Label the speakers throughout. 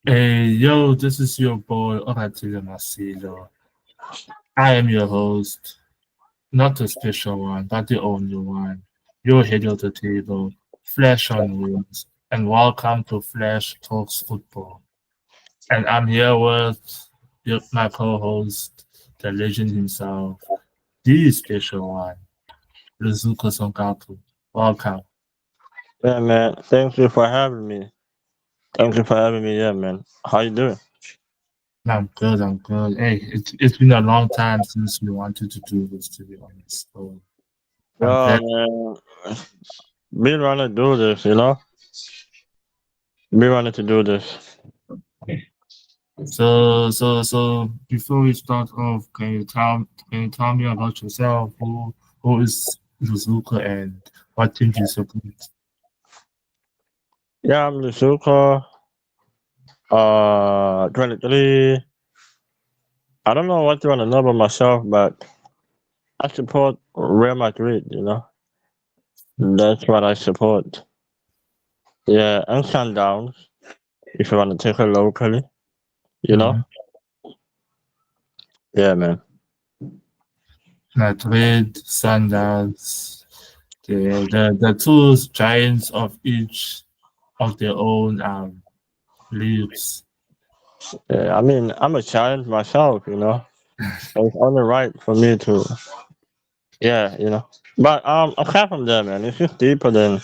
Speaker 1: Hey, yo, this is your boy Oratile Masilo. I am your host, not the special one, but the only one. Your head of the table, Flash on Wheels, and welcome to Flash Talks Football. And I'm here with my co-host, the legend himself, the special one, Luzuko Sonkapu. Welcome.
Speaker 2: Yeah, man. Thank you for having me. Thank you for having me. Yeah, man. How you doing?
Speaker 1: I'm good, I'm good. Hey, it's been a long time since we wanted to do this, to be honest. So I'm
Speaker 2: Yeah,
Speaker 1: glad.
Speaker 2: man. Been wanting to do this, you know. Been wanting to do this.
Speaker 1: So before we start off, can you tell me about yourself? Who is Luzuka and what team do you support?
Speaker 2: Yeah, I'm Luzuko. 23. I don't know what you want to know about myself, but I support Real Madrid. You know, that's what I support. Yeah, and Sundowns. If you want to take it locally, you know.
Speaker 1: Mm-hmm.
Speaker 2: Yeah, man.
Speaker 1: Madrid, Sundons, the two giants of each of their own leagues.
Speaker 2: Yeah, I mean, I'm a child myself. You know, so it's only right for me to. Yeah, you know. But apart from that, man, it's just deeper than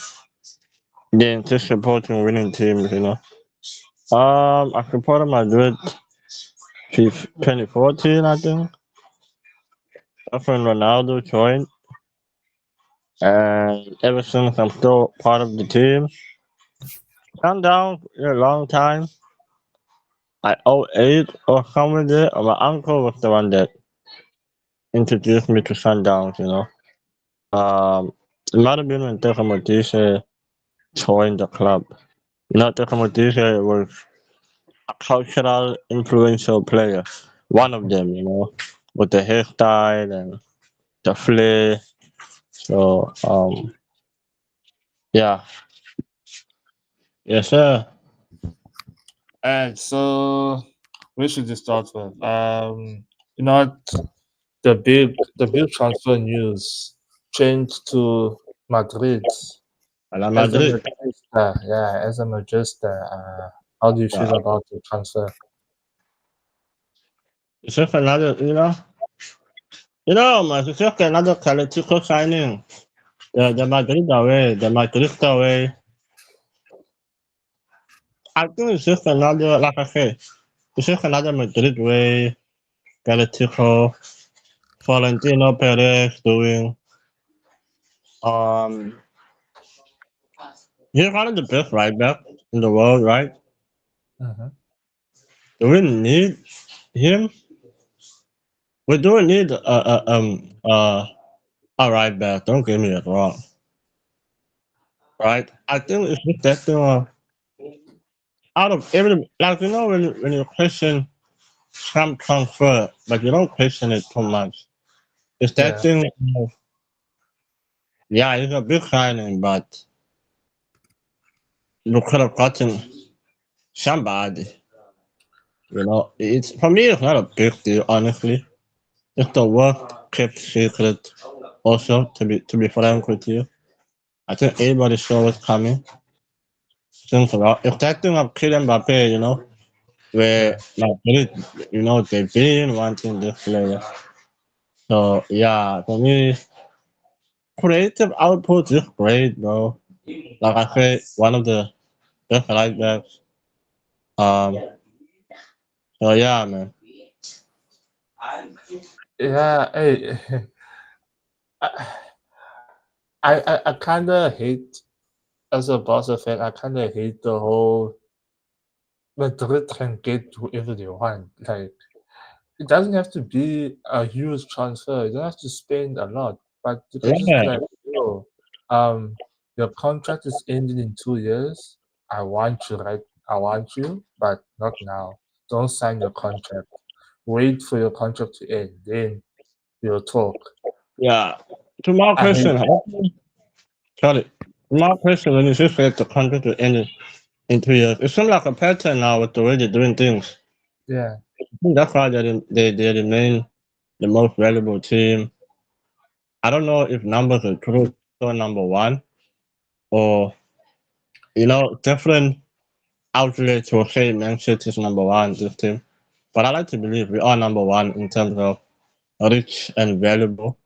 Speaker 2: just supporting winning teams, you know. I supported Madrid since 2014, I think. That's when Ronaldo joined, and ever since I'm still part of the team. I'm down in a long time. I 08 or somewhere there. My uncle was the one that introduced me to Sundowns, you know. It might have been when Tekamotise joined the club. Not Tekamotise was a cultural influential player. One of them, you know, with the hairstyle and the flair. So yeah, yes sir.
Speaker 1: And so we should just start with you know what, the big transfer news changed to Madrid.
Speaker 2: La
Speaker 1: As a
Speaker 2: Madrid.
Speaker 1: Madridista, yeah, as a Madridista, how do you
Speaker 2: Uh,
Speaker 1: feel about the transfer?
Speaker 2: it's just another, man, it's just another political signing. The Madrid away, the Madrid away. I think it's just another, like I said, it's just another Madrid way. Galactico, Florentino Perez doing. Um, he's one of the best right back in the world, right?
Speaker 1: Mhm.
Speaker 2: Do we need him? We do need a right back. Don't get me wrong, right? I think it's just that thing. Out of every, like when you question some transfer, but you don't question it too much. It's that
Speaker 1: Yeah,
Speaker 2: thing. Yeah, it's a big signing, but you could have gotten somebody. You know, it's for me. It's not a big deal, honestly. It's the work kept secret. Also, to be frank with you, I think everybody saw it coming. Since about if that thing of Kylian Mbappe, where
Speaker 1: yeah,
Speaker 2: Madrid, they've been wanting this player. So yeah, for me, creative output is great, bro. Like I said, one of the best right backs. Um, so yeah, man.
Speaker 1: yeah. Hey, I kind of hate, as a Barca fan, I kind of hate the whole Madrid can get whoever they want. Like, it doesn't have to be a huge transfer. You don't have to spend a lot, but you can just be
Speaker 2: Yeah,
Speaker 1: like, yo, um, your contract is ending in 2 years. I want you, right? I want you, but not now. Don't sign your contract. Wait for your contract to end. Then we'll talk.
Speaker 2: yeah. To my
Speaker 1: I hate
Speaker 2: question, sorry. To my question, when you just said the contract to end, in 2 years. It seems like a pattern now with the way they're doing things.
Speaker 1: Yeah.
Speaker 2: I think that's why they remain the most valuable team. I don't know if numbers are true, so number one, or different outlets will say Man City is number one, this team. But I like to believe we are number one in terms of rich and valuable,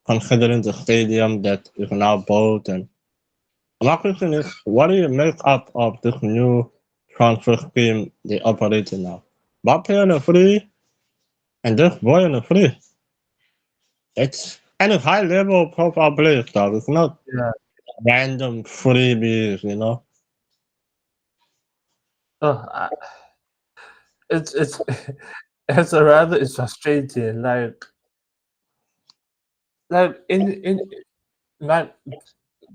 Speaker 2: considering the stadium that is now built. And my question is, what do you make up of this new transfer scheme they operate in now? Mbappe on a free and this boy on a free. It's kind of high level profile players stuff. It's not
Speaker 1: Yeah.
Speaker 2: random freebies.
Speaker 1: Oh, it's it's a rather it's frustrating. Like in like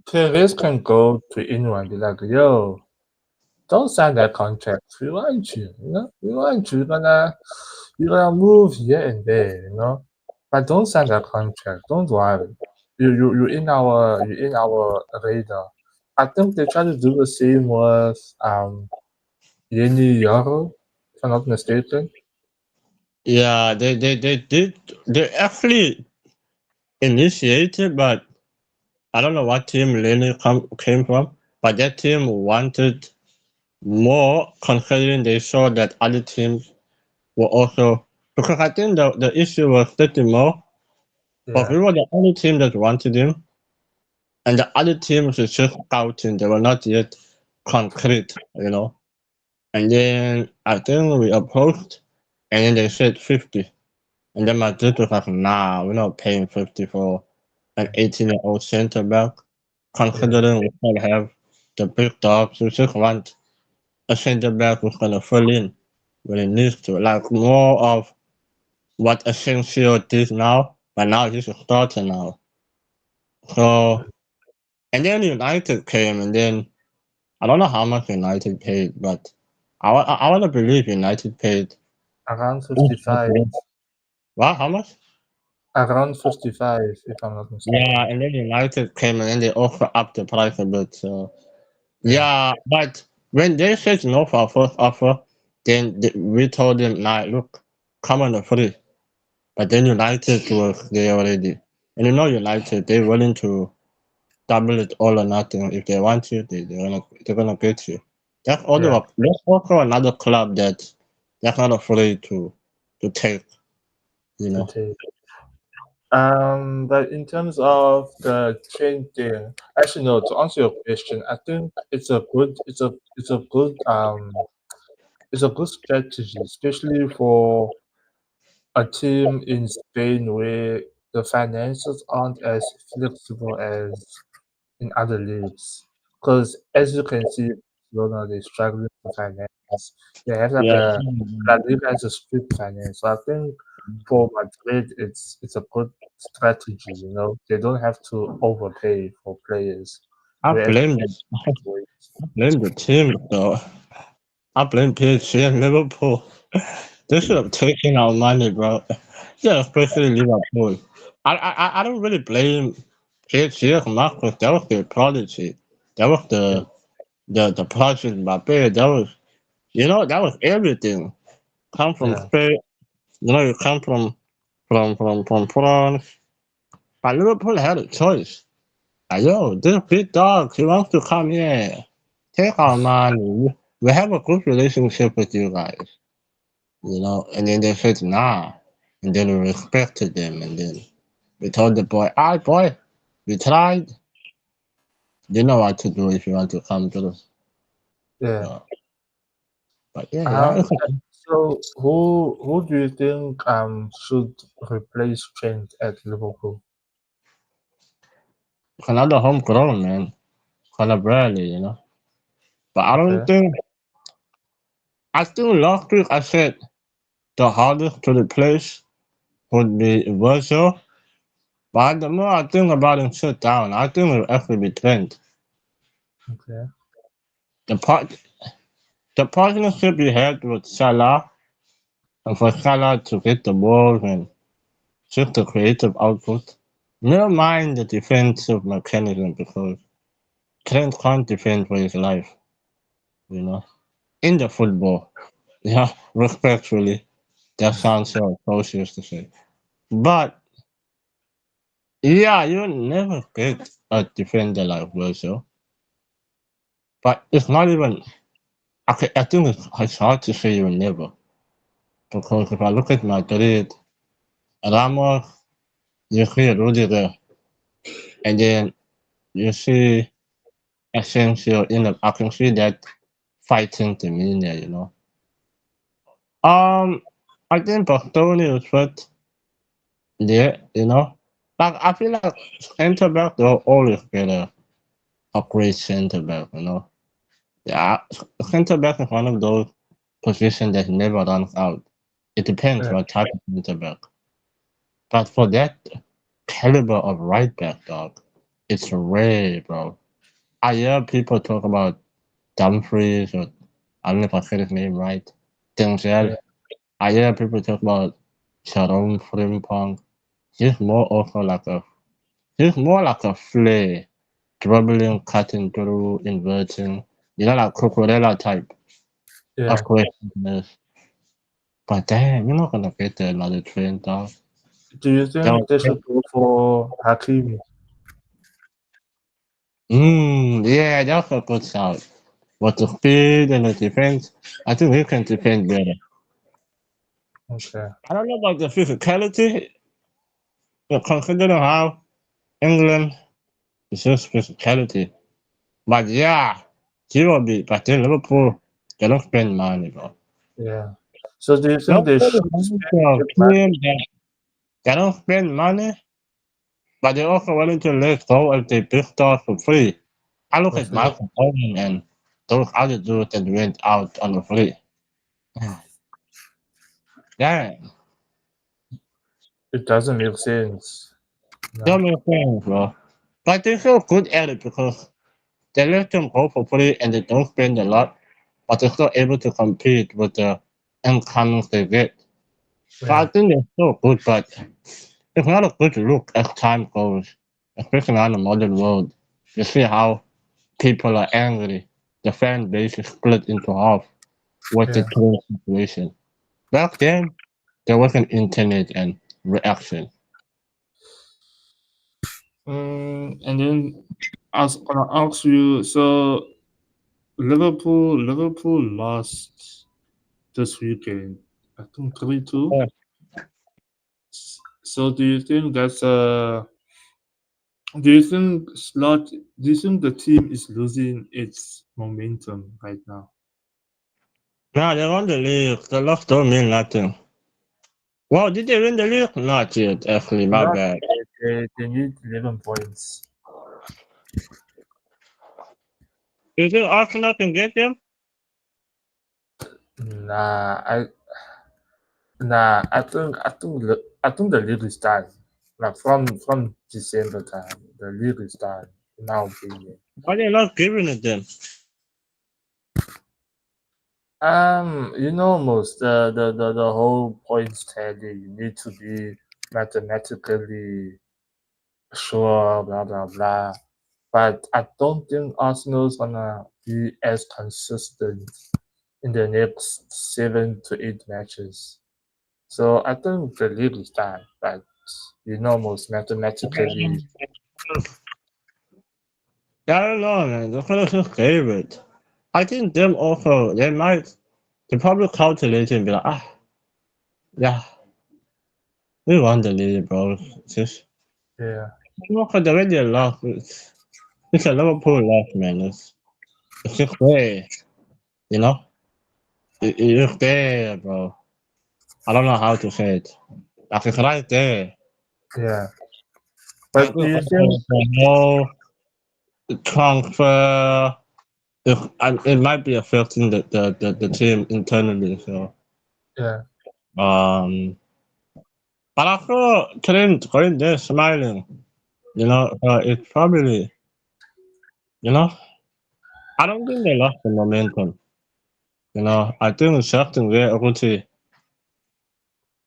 Speaker 1: players can go to anyone and be like, yo, don't sign that contract. We want you, We want you. You're gonna move here and there, But don't sign that contract. Don't worry. You're in our radar. I think they try to do the same with Yeni Yaro, if I'm not mistaken.
Speaker 2: Yeah, they actually initiated, but I don't know what team Lenny came from, but that team wanted more considering they saw that other teams were also, because I think the issue was City more, because
Speaker 1: Yeah,
Speaker 2: we were the only team that wanted him, and the other teams were just scouting. They were not yet concrete. And then I think we approached, and then they said 50. And then Madrid was like, nah, we're not paying 50 for an 18-year-old center back.
Speaker 1: yeah,
Speaker 2: Considering we still have the big dogs, we just want a center back who's going to fill in when it needs to. Like more of what Asensio did now, but now he's a starter now. So, and then United came, and then I don't know how much United paid, but I want to believe United paid.
Speaker 1: around 55,
Speaker 2: Wow, how much?
Speaker 1: around 55, if I'm not
Speaker 2: Yeah,
Speaker 1: mistaken.
Speaker 2: and then United came and then they offer up the price a bit. So
Speaker 1: Yeah,
Speaker 2: yeah, but when they said no for our first offer, then we told them, nah, look, come on the free. But then United was there already, and United, they're willing to double it all or nothing. If they want you, they're gonna get you.
Speaker 1: yeah,
Speaker 2: That's also another club that that's not afraid to take. You
Speaker 1: to
Speaker 2: know.
Speaker 1: take. But in terms of the chain thing, actually no. To answer your question, I think it's a good strategy, especially for a team in Spain where the finances aren't as flexible as in other leagues. Because as you can see, Barcelona they're struggling for finance. They have like
Speaker 2: Yeah.
Speaker 1: a La Liga has a strict finance. So I think for Madrid, it's a good strategy. They don't have to overpay for players,
Speaker 2: I
Speaker 1: whereas
Speaker 2: blame blame the team though. I blame PSG and Liverpool. They should have taken our money, bro. Yeah, especially Liverpool. I don't really blame PSG as much because that was their prodigy. That was the project Mbappe. That was everything. Come from
Speaker 1: yeah,
Speaker 2: Spain, you come from France. But Liverpool had a choice. Like, yo, this big dog, he wants to come here. Take our money. We have a good relationship with you guys. And then they said, nah. And then we respected them. And then we told the boy, all right, boy, we tried. You know what to do if you want to come to us.
Speaker 1: yeah.
Speaker 2: So, but yeah,
Speaker 1: Um. So who do you think should replace Trent at Liverpool?
Speaker 2: it's another homegrown, man. Conor Bradley. But I don't
Speaker 1: Okay.
Speaker 2: think, I think last week I said the hardest to replace would be Virgil. But the more I think about him sit down, I think it'll actually be Trent.
Speaker 1: Okay.
Speaker 2: The part the partnership he had with Salah, and for Salah to get the ball and just the creative output. Never mind the defensive mechanism because Trent can't defend for his life. you know, in the football. Yeah, respectfully, that sounds so atrocious to say. But yeah, you never get a defender like Virgil. But it's not even. Okay, I think it's hard to say you never because if I look at Madrid, Ramos, you see Rudiger, and then you see Asensio in the. I can see that fighting demeanor, you know. I think Barcelona is what. Yeah, you know. Like I feel like center back they'll always get a great center back, you know. Yeah, center back is one of those positions that never runs out. It depends
Speaker 1: Yeah,
Speaker 2: what type of center back. But for that caliber of right back, dog, it's rare, bro. I hear people talk about Dumfries or I don't know if I said his name right.
Speaker 1: yeah,
Speaker 2: Denzel. I hear people talk about Sharon Frimpong. He's more also like a he's more like a flair, dribbling, cutting through, inverting. You know, like Cucurella type
Speaker 1: yeah.
Speaker 2: of questions. But damn, you're not gonna get there another train dog.
Speaker 1: Do you
Speaker 2: That
Speaker 1: think
Speaker 2: was
Speaker 1: they should go for Hakimi?
Speaker 2: yeah, that's a good shout. But the speed and the defense, I think he can defend better.
Speaker 1: Okay,
Speaker 2: I don't know about the physicality, but considering how England is just physicality. But yeah, he will be. But then Liverpool, they don't spend money, bro.
Speaker 1: yeah. So do you think they
Speaker 2: Liverpool is
Speaker 1: should
Speaker 2: one
Speaker 1: spend
Speaker 2: of
Speaker 1: big
Speaker 2: the
Speaker 1: money?
Speaker 2: team that they don't spend money, but they're also willing to let go of their big stars for free. I look
Speaker 1: For
Speaker 2: at
Speaker 1: free?
Speaker 2: Michael Owen and those other dudes that went out on the free. Yeah,
Speaker 1: It doesn't make sense. No.
Speaker 2: don't make sense, bro. But they're so good at it because they let them go for free and they don't spend a lot, but they're still able to compete with the incomes they get. So I
Speaker 1: Yeah,
Speaker 2: think they're so good, but it's not a good look as time goes, especially on the modern world. You see how people are angry. The fan base is split into half with the
Speaker 1: yeah.
Speaker 2: current situation. Back then, there wasn't internet and reaction.
Speaker 1: And then I was gonna ask you. So Liverpool lost this weekend. I think 3-2.
Speaker 2: Yeah.
Speaker 1: So do you think that's a do you think slot do you think the team is losing its momentum right now?
Speaker 2: Now they won the league. The loss don't mean nothing. Wow, did they win the league? Not yet, actually, my
Speaker 1: Not
Speaker 2: bad.
Speaker 1: yet. They need 11 points.
Speaker 2: You think Arsenal can get them?
Speaker 1: Nah, I think the league is done. Like from December time, the league is done. In my opinion.
Speaker 2: Why they not giving it then?
Speaker 1: Most the whole points tally. You need to be mathematically sure, blah blah blah. But I don't think Arsenal's gonna be as consistent in the next 7 to 8 matches. So I think the league is done, but most mathematically,
Speaker 2: I don't know, man. The fellas is favorite. I think them also, they probably calculate and be like, yeah, we won the league, bro. It's just,
Speaker 1: yeah.
Speaker 2: look at already a loss. It's a Liverpool loss, man. It's just there, you know? It's there, bro. I don't know how to say it. Like, it's right there.
Speaker 1: Yeah.
Speaker 2: I
Speaker 1: But
Speaker 2: think
Speaker 1: do you
Speaker 2: also
Speaker 1: think
Speaker 2: the whole transfer, it might be affecting the team internally, so.
Speaker 1: yeah.
Speaker 2: Um, but I saw Trent going there smiling. You know, it's probably, you know, I don't think they lost the momentum. You know, I think it's something where Oratile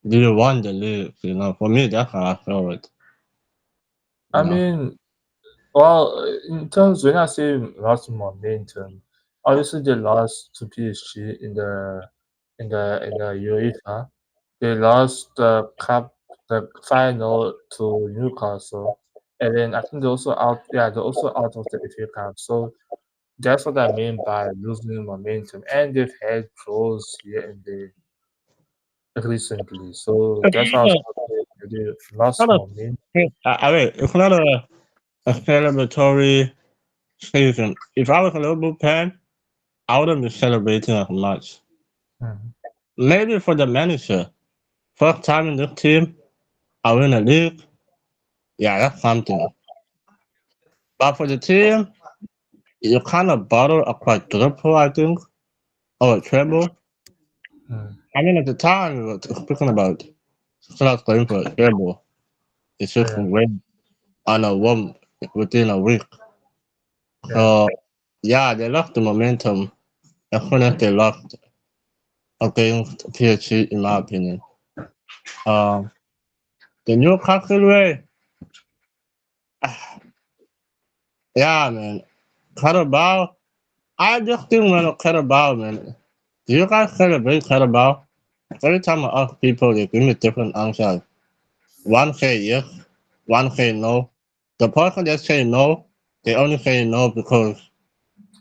Speaker 2: you won the league. You know, for me, that's how I saw it. You
Speaker 1: I
Speaker 2: know,
Speaker 1: mean, well, in terms when I say lost momentum, Obviously, they lost to PSG in the UEFA. They lost the cup, the final to Newcastle, and then I think they're also out. Yeah, they're also out of the FA Cup. So that's what I mean by losing momentum. And they've had draws here and there recently. So that's how I was saying they lost
Speaker 2: Not a,
Speaker 1: momentum.
Speaker 2: it's not a celebratory season. If I was a Liverpool fan, I wouldn't be celebrating as much.
Speaker 1: Mhm.
Speaker 2: Maybe for the manager, first time in this team, I win a league. Yeah, that's something. But for the team, you kind of bottle a quadruple, I think, or a treble.
Speaker 1: Mm.
Speaker 2: I mean, at the time, we were speaking about Salah going for a treble. It's just
Speaker 1: Yeah,
Speaker 2: win on a one within a week.
Speaker 1: yeah.
Speaker 2: So, yeah, they lost the momentum as soon as they lost against PSG, in my opinion. Um, the Newcastle way, yeah, man. Carabao, I just think, man, Carabao, man. Do you guys celebrate Carabao? Every time I ask people, they give me different answers. One say yes, one say no. The person that say no, they only say no because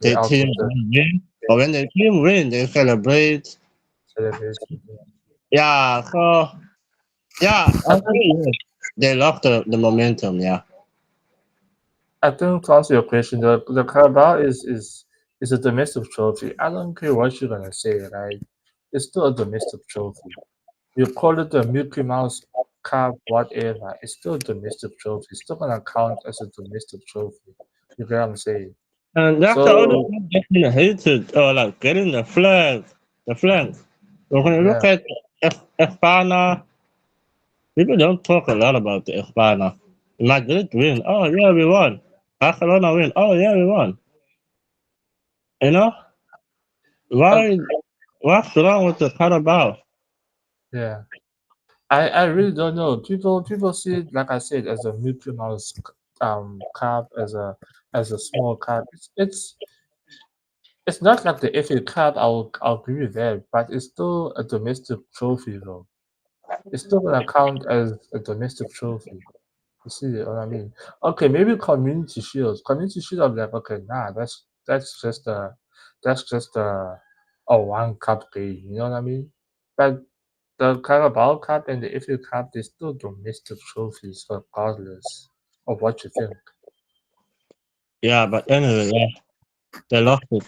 Speaker 1: They're
Speaker 2: their
Speaker 1: out
Speaker 2: team
Speaker 1: of the
Speaker 2: don't win. But when their team win, they celebrate.
Speaker 1: celebration.
Speaker 2: Yeah, so yeah, I think yes, they lost the momentum. Yeah,
Speaker 1: I think to answer your question, the Carabao is a domestic trophy. I don't care what you're gonna say, right? It's still a domestic trophy. You call it the Mickey Mouse Cup, whatever. It's still a domestic trophy. It's still gonna count as a domestic trophy. You get what I'm saying?
Speaker 2: and that's the only
Speaker 1: So
Speaker 2: thing getting hated or like getting the flag, the flag. But when you
Speaker 1: yeah,
Speaker 2: look at Espana, people don't talk a lot about the Espana. Madrid win. Oh yeah, we won. Barcelona win. Oh yeah, we won. You know
Speaker 1: uh,
Speaker 2: why? What's wrong with the Carabao?
Speaker 1: yeah. I really don't know. People see it, like I said, as a Mickey Mouse cup, as a small cup. It's not like the FA Cup. I'll agree with that, but it's still a domestic trophy, though. It's still gonna count as a domestic trophy. You see what I mean? Okay, maybe community shields. Community shield, I'm like, okay, nah, that's just a one cup game. You know what I mean? But the Carabao Cup and the FA Cup, they're still domestic trophies, regardless of what you think.
Speaker 2: Yeah, but anyway, yeah, they lost it.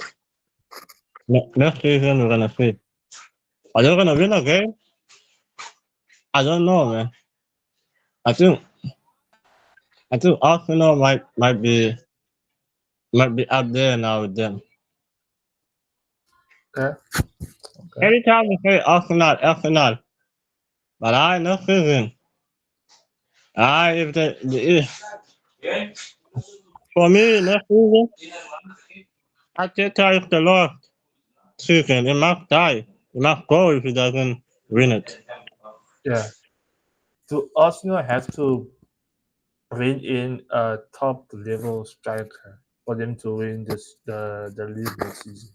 Speaker 2: Next season we're gonna see. Are they gonna win again? I don't know, man. I think I think Arsenal might be up there now with them.
Speaker 1: Okay, okay.
Speaker 2: Every time we say Arsenal, Arsenal, but I next season. I if if for me next season, Arteta is the lost season. It must die. It must go if he doesn't win it.
Speaker 1: Yeah. Do Arsenal have to bring in a top level striker for them to win the league next season?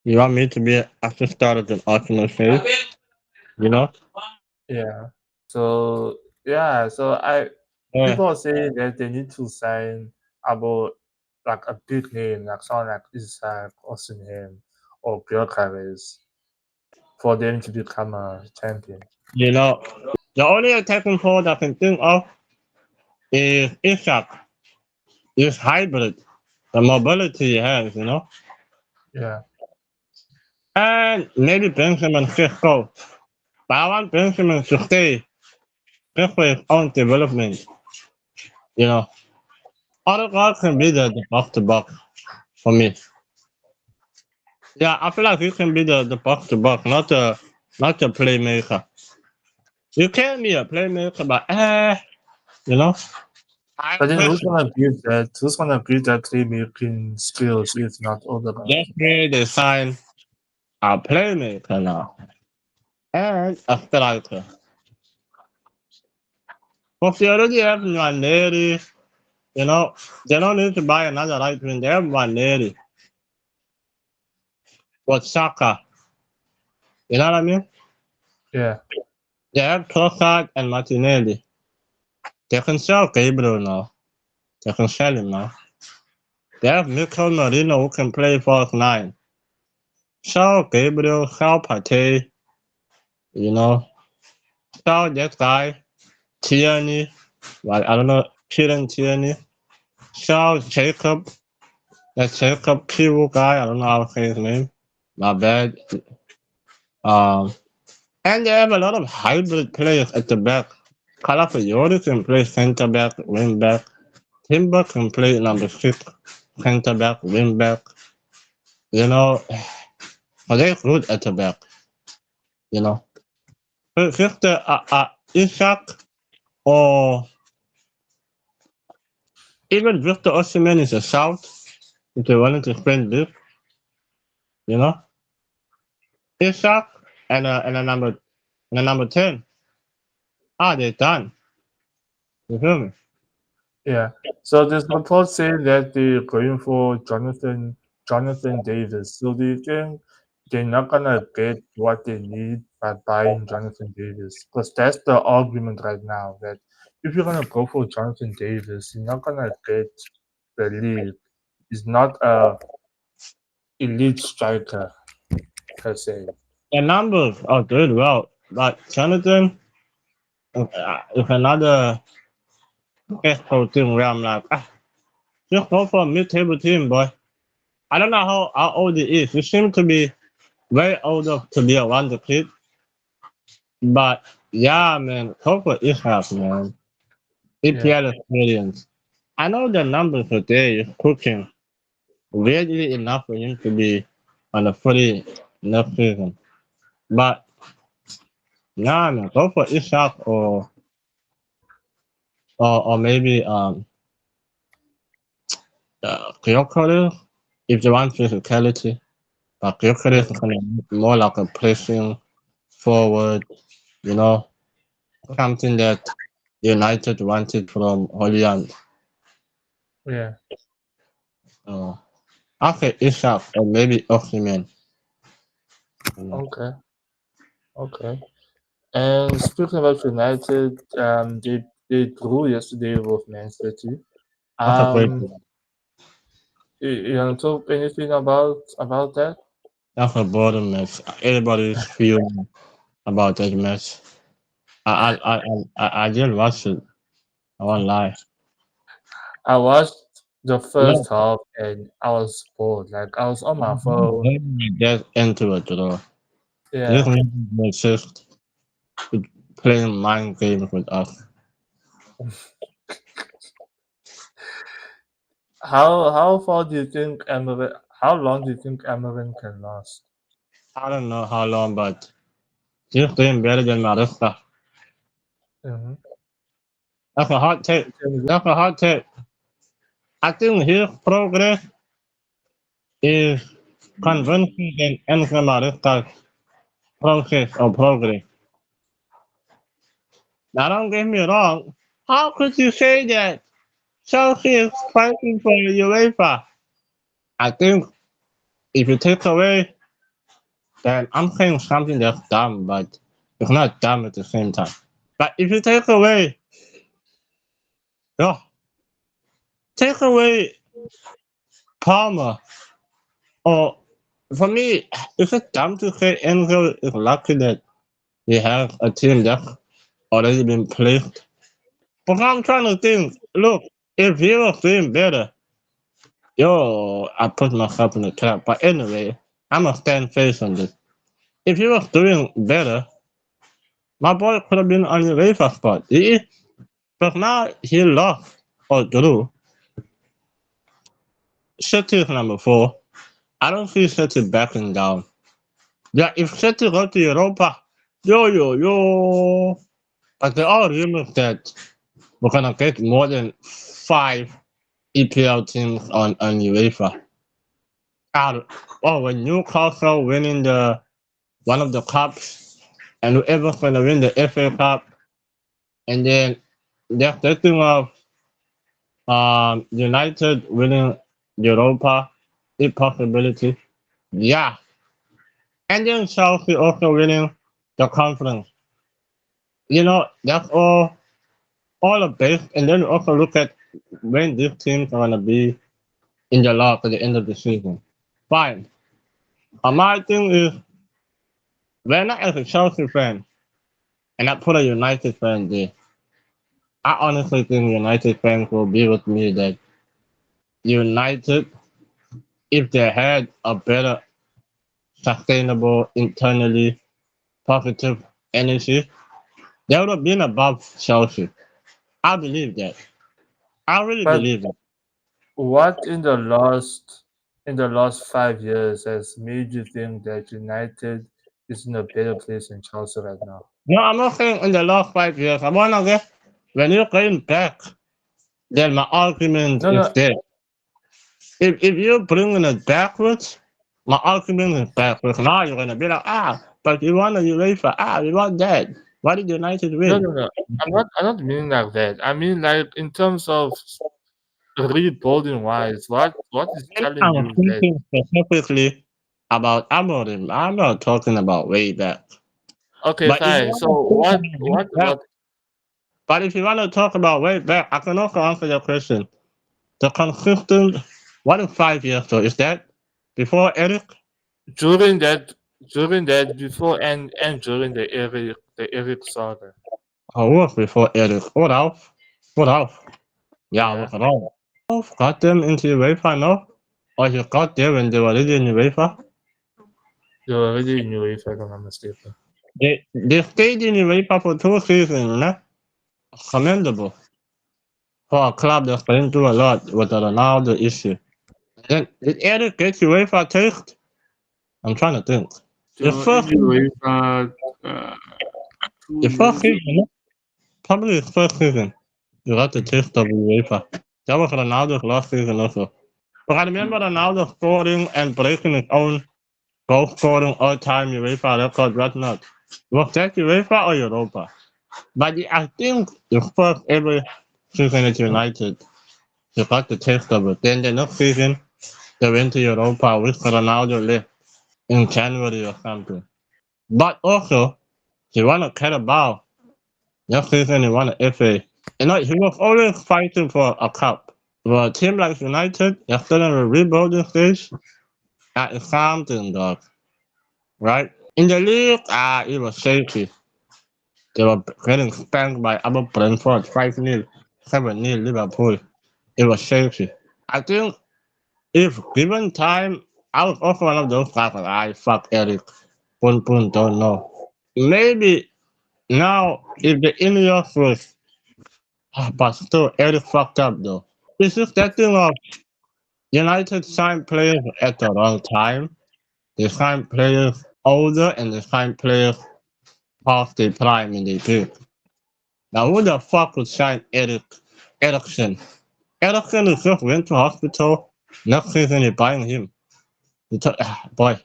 Speaker 2: You want me to be after started an Arsenal fan? You know?
Speaker 1: Yeah. So yeah, so I
Speaker 2: Yeah.
Speaker 1: people are saying that they need to sign about like a big name, like someone like Isaac Osimhen or Gyökeres for them to become a champion.
Speaker 2: You know, the only attacking forward I can think of is Ishak. It's hybrid. The mobility he has, you know?
Speaker 1: Yeah.
Speaker 2: And maybe Benjamin Cisco. But I want Benjamin to stay just for his own development, you know. Other guys can be the box to box for me. Yeah, I feel like he can be the box to box, not the playmaker. You can be a playmaker, but you know. I
Speaker 1: But then who's
Speaker 2: personally
Speaker 1: gonna give that? Who's gonna give that playmaking skills if not other guys?
Speaker 2: just made they sign a playmaker now and a striker. But they already have Nwaneri, you know. They don't need to buy another right wing. They have Nwaneri. was Saka. You know what I mean?
Speaker 1: Yeah.
Speaker 2: They have Trossard and Martinelli. They can sell Gabriel now. They can sell him now. They have Mikel Merino who can play false nine. Sell Gabriel, sell Partey, you know. Sell that guy, Tierney. Like, I don't know, Kieran Tierney. Sell Jacob. That Jacob Kiwu guy. I don't know how to say his name. My bad. Um, and they have a lot of hybrid players at the back. Calafiori can play center back, wing back. Timber can play number 6, center back, wing back. You know, they're good at the back. You know, but Victor Isaac or even Victor Osimhen is a shout if they wanted to spend big. You know, Isaac and a number 10. They're done. You feel me?
Speaker 1: Yeah. So there's reports saying that they're going for Jonathan Davis. So do you think they're not gonna get what they need by buying Jonathan Davis? Because that's the argument right now, that if you're gonna go for Jonathan Davis, you're not gonna get the lead. He's not a elite striker per se.
Speaker 2: The numbers are good, well, but Jonathan is another expo team where I'm like, just go for a mid-table team, boy. I don't know how old he is. He seems to be very old enough to be a wonder kid. But yeah, man, Coco is half, man. EPL experience. I know the numbers are there is cooking really enough for him to be on the footy next season. But nah, man, go for Ishak or maybe Kyokore if they want physicality. But Kyokore is kind of more like a pressing forward, you know, something that United wanted from Holland.
Speaker 1: Yeah.
Speaker 2: After Ishak or maybe Osimhen.
Speaker 1: Okay. Okay. And speaking about United, they drew yesterday with Man City.
Speaker 2: That's a great.
Speaker 1: You want to talk anything about that?
Speaker 2: That's a boredom match. Everybody's feeling about that match. I did watch it. I won't lie.
Speaker 1: I watched the
Speaker 2: No,
Speaker 1: first half and I was bored. Like I was on my phone.
Speaker 2: get into it, though. This
Speaker 1: Yeah.
Speaker 2: man is just playing mind games with us.
Speaker 1: How far do you think Emery? How long do you think Emery can last?
Speaker 2: I don't know how long, but he's playing better than Maresca.
Speaker 1: Mm-hmm.
Speaker 2: That's a hot take. That's a hot take. I think his progress is convincing than Enzo Maresca's process or progress. Now, don't get me wrong. How could you say that Chelsea is fighting for the UEFA? I think if you take away, then I'm saying something that's dumb, but it's not dumb at the same time. But if you take away, oh, take away Palmer, or for me, is it dumb to say Enzo is lucky that he has a team that's already been placed? But I'm trying to think, look, if he was doing better, yo, I put myself in the trap. But anyway, I'm a stand face on this. If he was doing better, my boy could have been on the UEFA spot. But now he lost or drew. City is number 4. I don't see City backing down. Yeah, if City go to Europa, yo. But there are rumors that we're gonna get more than 5 EPL teams on UEFA. When Newcastle winning the one of the cups, and whoever's gonna win the FA Cup, and then they're thinking of United winning Europa, if possibility. Yeah, And then Chelsea also winning the conference. That's all the base. And then you also look at when these teams are gonna be in the log at the end of the season. Fine. My thing is, when I as a Chelsea fan, and I put a United fan there, I honestly think United fans will be with me that United, if they had a better, sustainable, internally positive energy, they would have been above Chelsea. I believe that. I really
Speaker 1: But
Speaker 2: believe it.
Speaker 1: what in the last 5 years has made you think that United is in a better place than Chelsea right now?
Speaker 2: No, I'm not saying in the last 5 years. I wanna get when you're going back, then my argument
Speaker 1: No,
Speaker 2: is
Speaker 1: no,
Speaker 2: there. If you're bringing it backwards, my argument is backwards. Now you're gonna be like, but you want a UEFA, we want that. Why did United
Speaker 1: no,
Speaker 2: win?
Speaker 1: no, no. I'm not meaning like that. I mean like in terms of rebuilding wise. What is
Speaker 2: And
Speaker 1: telling
Speaker 2: I'm
Speaker 1: you that?
Speaker 2: thinking specifically about Amorim. I'm not talking about way back.
Speaker 1: Okay,
Speaker 2: But if you
Speaker 1: fine.
Speaker 2: want
Speaker 1: So
Speaker 2: to talk
Speaker 1: what
Speaker 2: about way
Speaker 1: what
Speaker 2: back,
Speaker 1: what
Speaker 2: but if you want to talk about way back, I can also answer your question. The consistent, what in 5 years though? Is that before Eric?
Speaker 1: during that before and during the Eric saga?
Speaker 2: Or was before Eric? Rudolph? Rudolph. Yeah,
Speaker 1: Yeah,
Speaker 2: was Rudolph. Rudolph got them into UEFA, no? Or he got there when they were already in UEFA?
Speaker 1: they were already in UEFA if I'm not mistaken.
Speaker 2: They stayed in UEFA for 2 seasons, no? Commendable for a club that's been through a lot with the Ronaldo issue. Then, did Eric get UEFA taste? I'm trying to think.
Speaker 1: They
Speaker 2: The
Speaker 1: were in
Speaker 2: first season,
Speaker 1: UEFA uh,
Speaker 2: the
Speaker 1: two
Speaker 2: first
Speaker 1: years.
Speaker 2: season, no? Probably his first season. You got the taste of UEFA. That was Ronaldo's last season also. But I remember Ronaldo scoring and breaking his own goal scoring all time UEFA record right now. Was that UEFA or Europa? But I think the first ever season at United, you got the taste of it. Then the next season, they went to Europa with Ronaldo left in January or something. But also, he won a Carabao. Next season, he won an FA. He was always fighting for a cup. For a team like United, they're still in a rebuilding stage. That is something, dog. Right? In the league, it was shaky. They were getting spanked by Upper Brentford 5-0, 7-0 Liverpool. It was shaky. I think if given time, I was also one of those guys that fuck Eric. Pun don't know. Maybe now if the Ineos was, but still Eric fucked up though. It's just that thing of United signed players at the wrong time. They signed players older and they signed players past their prime in their peak. Now who the fuck would sign Eriksen? Eriksen is just went to hospital. Next season you're buying him. Boy,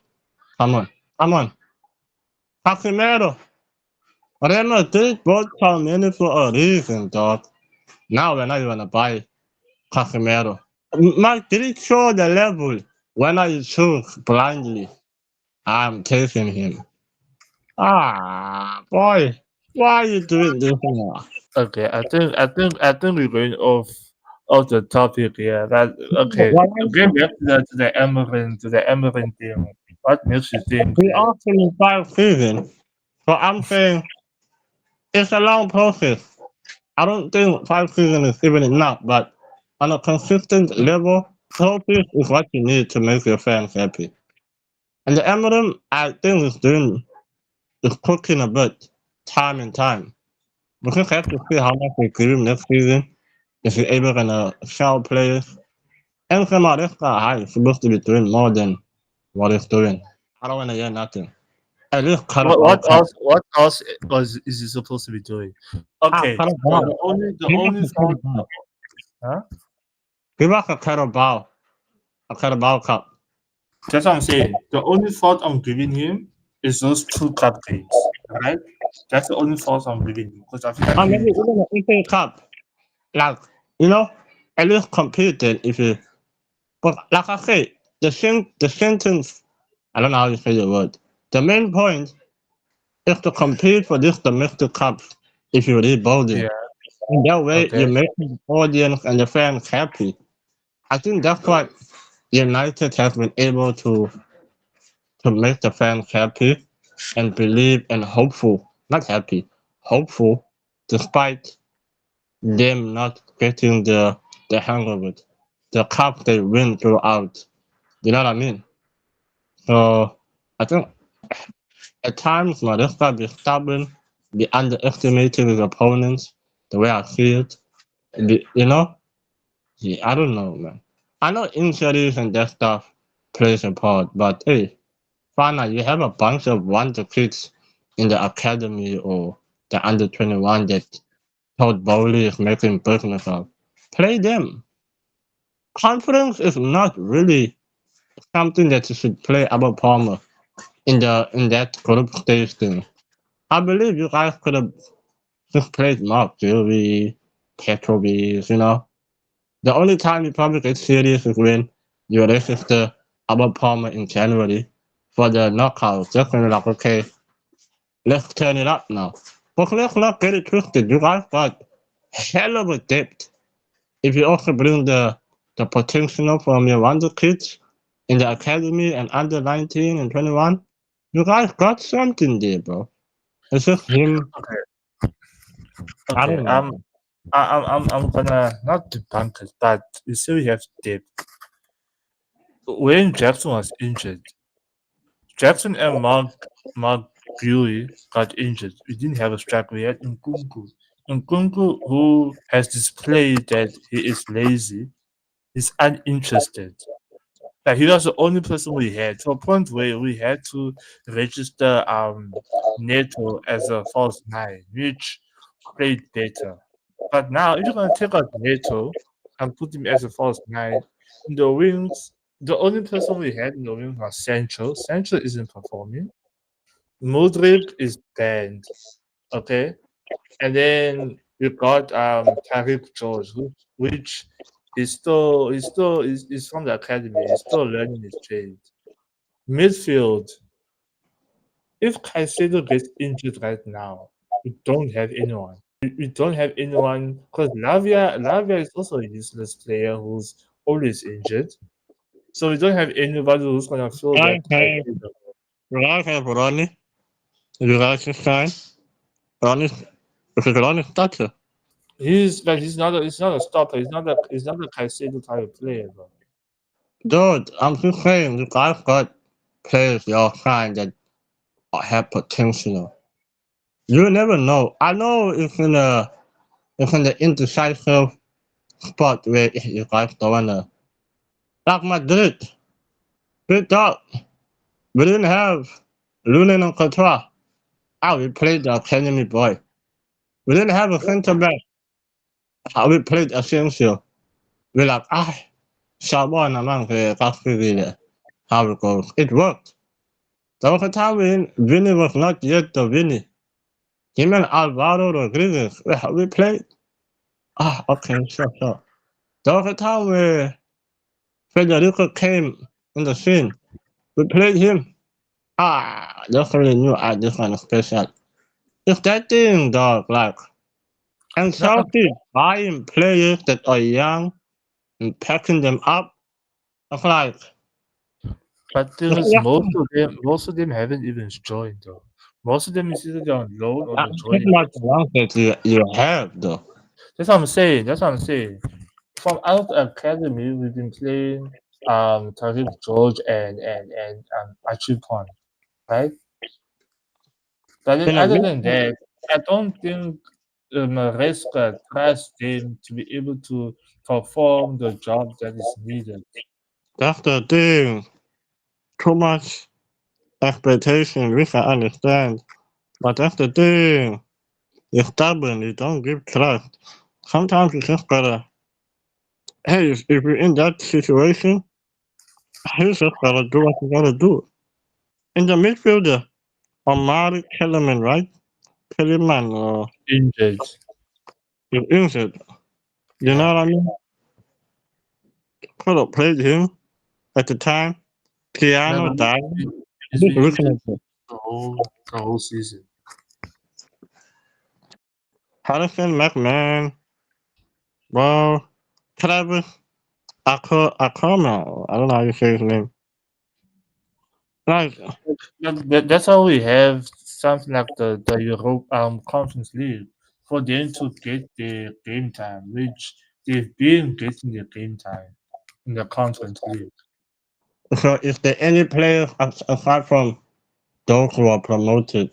Speaker 2: come on. Come on. Casemiro. Real Madrid bought Palmini for a reason, dog. Now we're not even gonna buy Casemiro. Madrid show the level. When I choose blindly, I'm taking him. Boy. Why are you doing this now?
Speaker 1: Okay, I think we're going off the topic here. But okay,
Speaker 2: Why
Speaker 1: going back to the Emery thing. What makes you think
Speaker 2: we
Speaker 1: that?
Speaker 2: also in 5 seasons? So I'm saying it's a long process. I don't think 5 seasons is even enough, but on a consistent level, process is what you need to make your fans happy. And the Emblem, I think, is cooking a bit time and time. We just have to see how much we give him next season. If he's able to sell players. And some of this guy is supposed to be doing more than what he's doing. I don't want to hear nothing. At least cut
Speaker 1: What
Speaker 2: about
Speaker 1: what
Speaker 2: cup.
Speaker 1: else what else is he supposed to be doing? Okay,
Speaker 2: Cut
Speaker 1: so
Speaker 2: about.
Speaker 1: the only fault. Huh?
Speaker 2: Give us a Carabao. A Carabao Cup.
Speaker 1: That's what I'm saying. The only fault I'm giving him is those two cupcakes, right? That's the only fault I'm giving him because I feel like
Speaker 2: Or maybe
Speaker 1: he.
Speaker 2: even an FA Cup. Like, you know, at least compete then if you. But like I say, the sentence, I don't know how you say the word. The main point is to compete for this domestic cup if you rebuild it.
Speaker 1: Yeah.
Speaker 2: In that way, you
Speaker 1: Okay.
Speaker 2: make the audience and the fans happy. I think that's what United has been able to make the fans happy and believe and hopeful. Not happy, hopeful, despite them not getting the hang of it. The cup they win throughout. You know what I mean? So I think at times Maresca be stubborn, be underestimating his opponents, the way I see it. You know? Yeah, I don't know, man. I know injuries and that stuff plays a part, but hey, finally you have a bunch of wonder kids in the academy or the under 21 that Todd Bowley is making business of. Play them. Confidence is not really something that you should play about Palmer in that group stage thing. I believe you guys could have just played Mark Gilby, Petrovic, you know. The only time you probably get serious is when you register Albert Palmer in January for the knockout. Just when you're like, okay, let's turn it up now. But let's not get it twisted. You guys got hell of a depth. If you also bring the potential from your wonder kids in the academy and under 19 and 21, you guys got something there, bro. It's just him.
Speaker 1: Okay.
Speaker 2: I
Speaker 1: Okay.
Speaker 2: don't know.
Speaker 1: I'm gonna not debunk it, but you still have depth. When Jackson was injured, Jackson and Mark Buey got injured. We didn't have a striker. We had Nkunku. Nkunku, who has displayed that he is lazy, is uninterested. Like he was the only person we had to a point where we had to register Neto as a false nine, which played better. But now if you're gonna take out Neto and put him as a false nine in the wings, the only person we had in the wings was Sancho. Sancho isn't performing. Modric is banned. Okay. And then we got Tariq George, which is from the academy. He's still learning his trade. Midfield. If Caicedo gets injured right now, we don't have anyone. We don't have anyone because Lavia is also a useless player who's always injured. So we don't have anybody who's gonna fill that
Speaker 2: Okay,
Speaker 1: Caicedo.
Speaker 2: you guys have Ronnie. You guys just sign. Ronnie, if you Ronnie starter.
Speaker 1: He's not a stopper. He's not a Caicedo type of player, bro.
Speaker 2: Dude, I'm just saying, you guys got players your kind that have potential. You never know. I know it's in the indecisive spot where you guys don't wanna. Like Madrid, we thought we didn't have Lunin and Courtois. We played the academy boy. We didn't have a center back. We played Asensio. We're like, Shabon among the Casperia. How it goes. It worked. There was a time when Vinny was not yet the Vinny. Him and Alvaro Rodriguez, we played. Okay, sure. There was a time where Federico came in the scene. We played him. Definitely knew I this kind of special. It's that thing, dog. Like, and
Speaker 1: No,
Speaker 2: Chelsea buying players that are young and packing them up. It's like,
Speaker 1: but thing is, most of them haven't even joined though. Most of them is either on loan or
Speaker 2: I'm
Speaker 1: they're
Speaker 2: talking
Speaker 1: joining.
Speaker 2: about the ones that you have, though.
Speaker 1: That's what I'm saying. That's what I'm saying. From out of the academy, we've been playing Tariq George and Archie Pond, right? But then
Speaker 2: In a
Speaker 1: other
Speaker 2: bit,
Speaker 1: than that, I don't think Maresca trusts him to be able to perform the job that is needed.
Speaker 2: that's the thing. Too much expectation, which I understand. But that's the thing. You're stubborn. You don't give trust. Sometimes you just gotta. Hey, if you're in that situation, you just gotta do what you gotta do. In the midfielder, Omari Kellerman, right? Kellerman,
Speaker 1: Injured.
Speaker 2: is injured. You know
Speaker 1: Yeah.
Speaker 2: what I mean? Could have played him at the time.
Speaker 1: No,
Speaker 2: Piano
Speaker 1: but
Speaker 2: died.
Speaker 1: he's
Speaker 2: Just
Speaker 1: been
Speaker 2: looking
Speaker 1: injured.
Speaker 2: at him.
Speaker 1: whole season.
Speaker 2: Harrison McMahon, bro, Travis Akoma. I don't know how you say his name. Like,
Speaker 1: That's how we have something like the Europe Conference League for them to get their game time, which they've been getting their game time in the Conference League.
Speaker 2: so is there any players aside from those who are promoted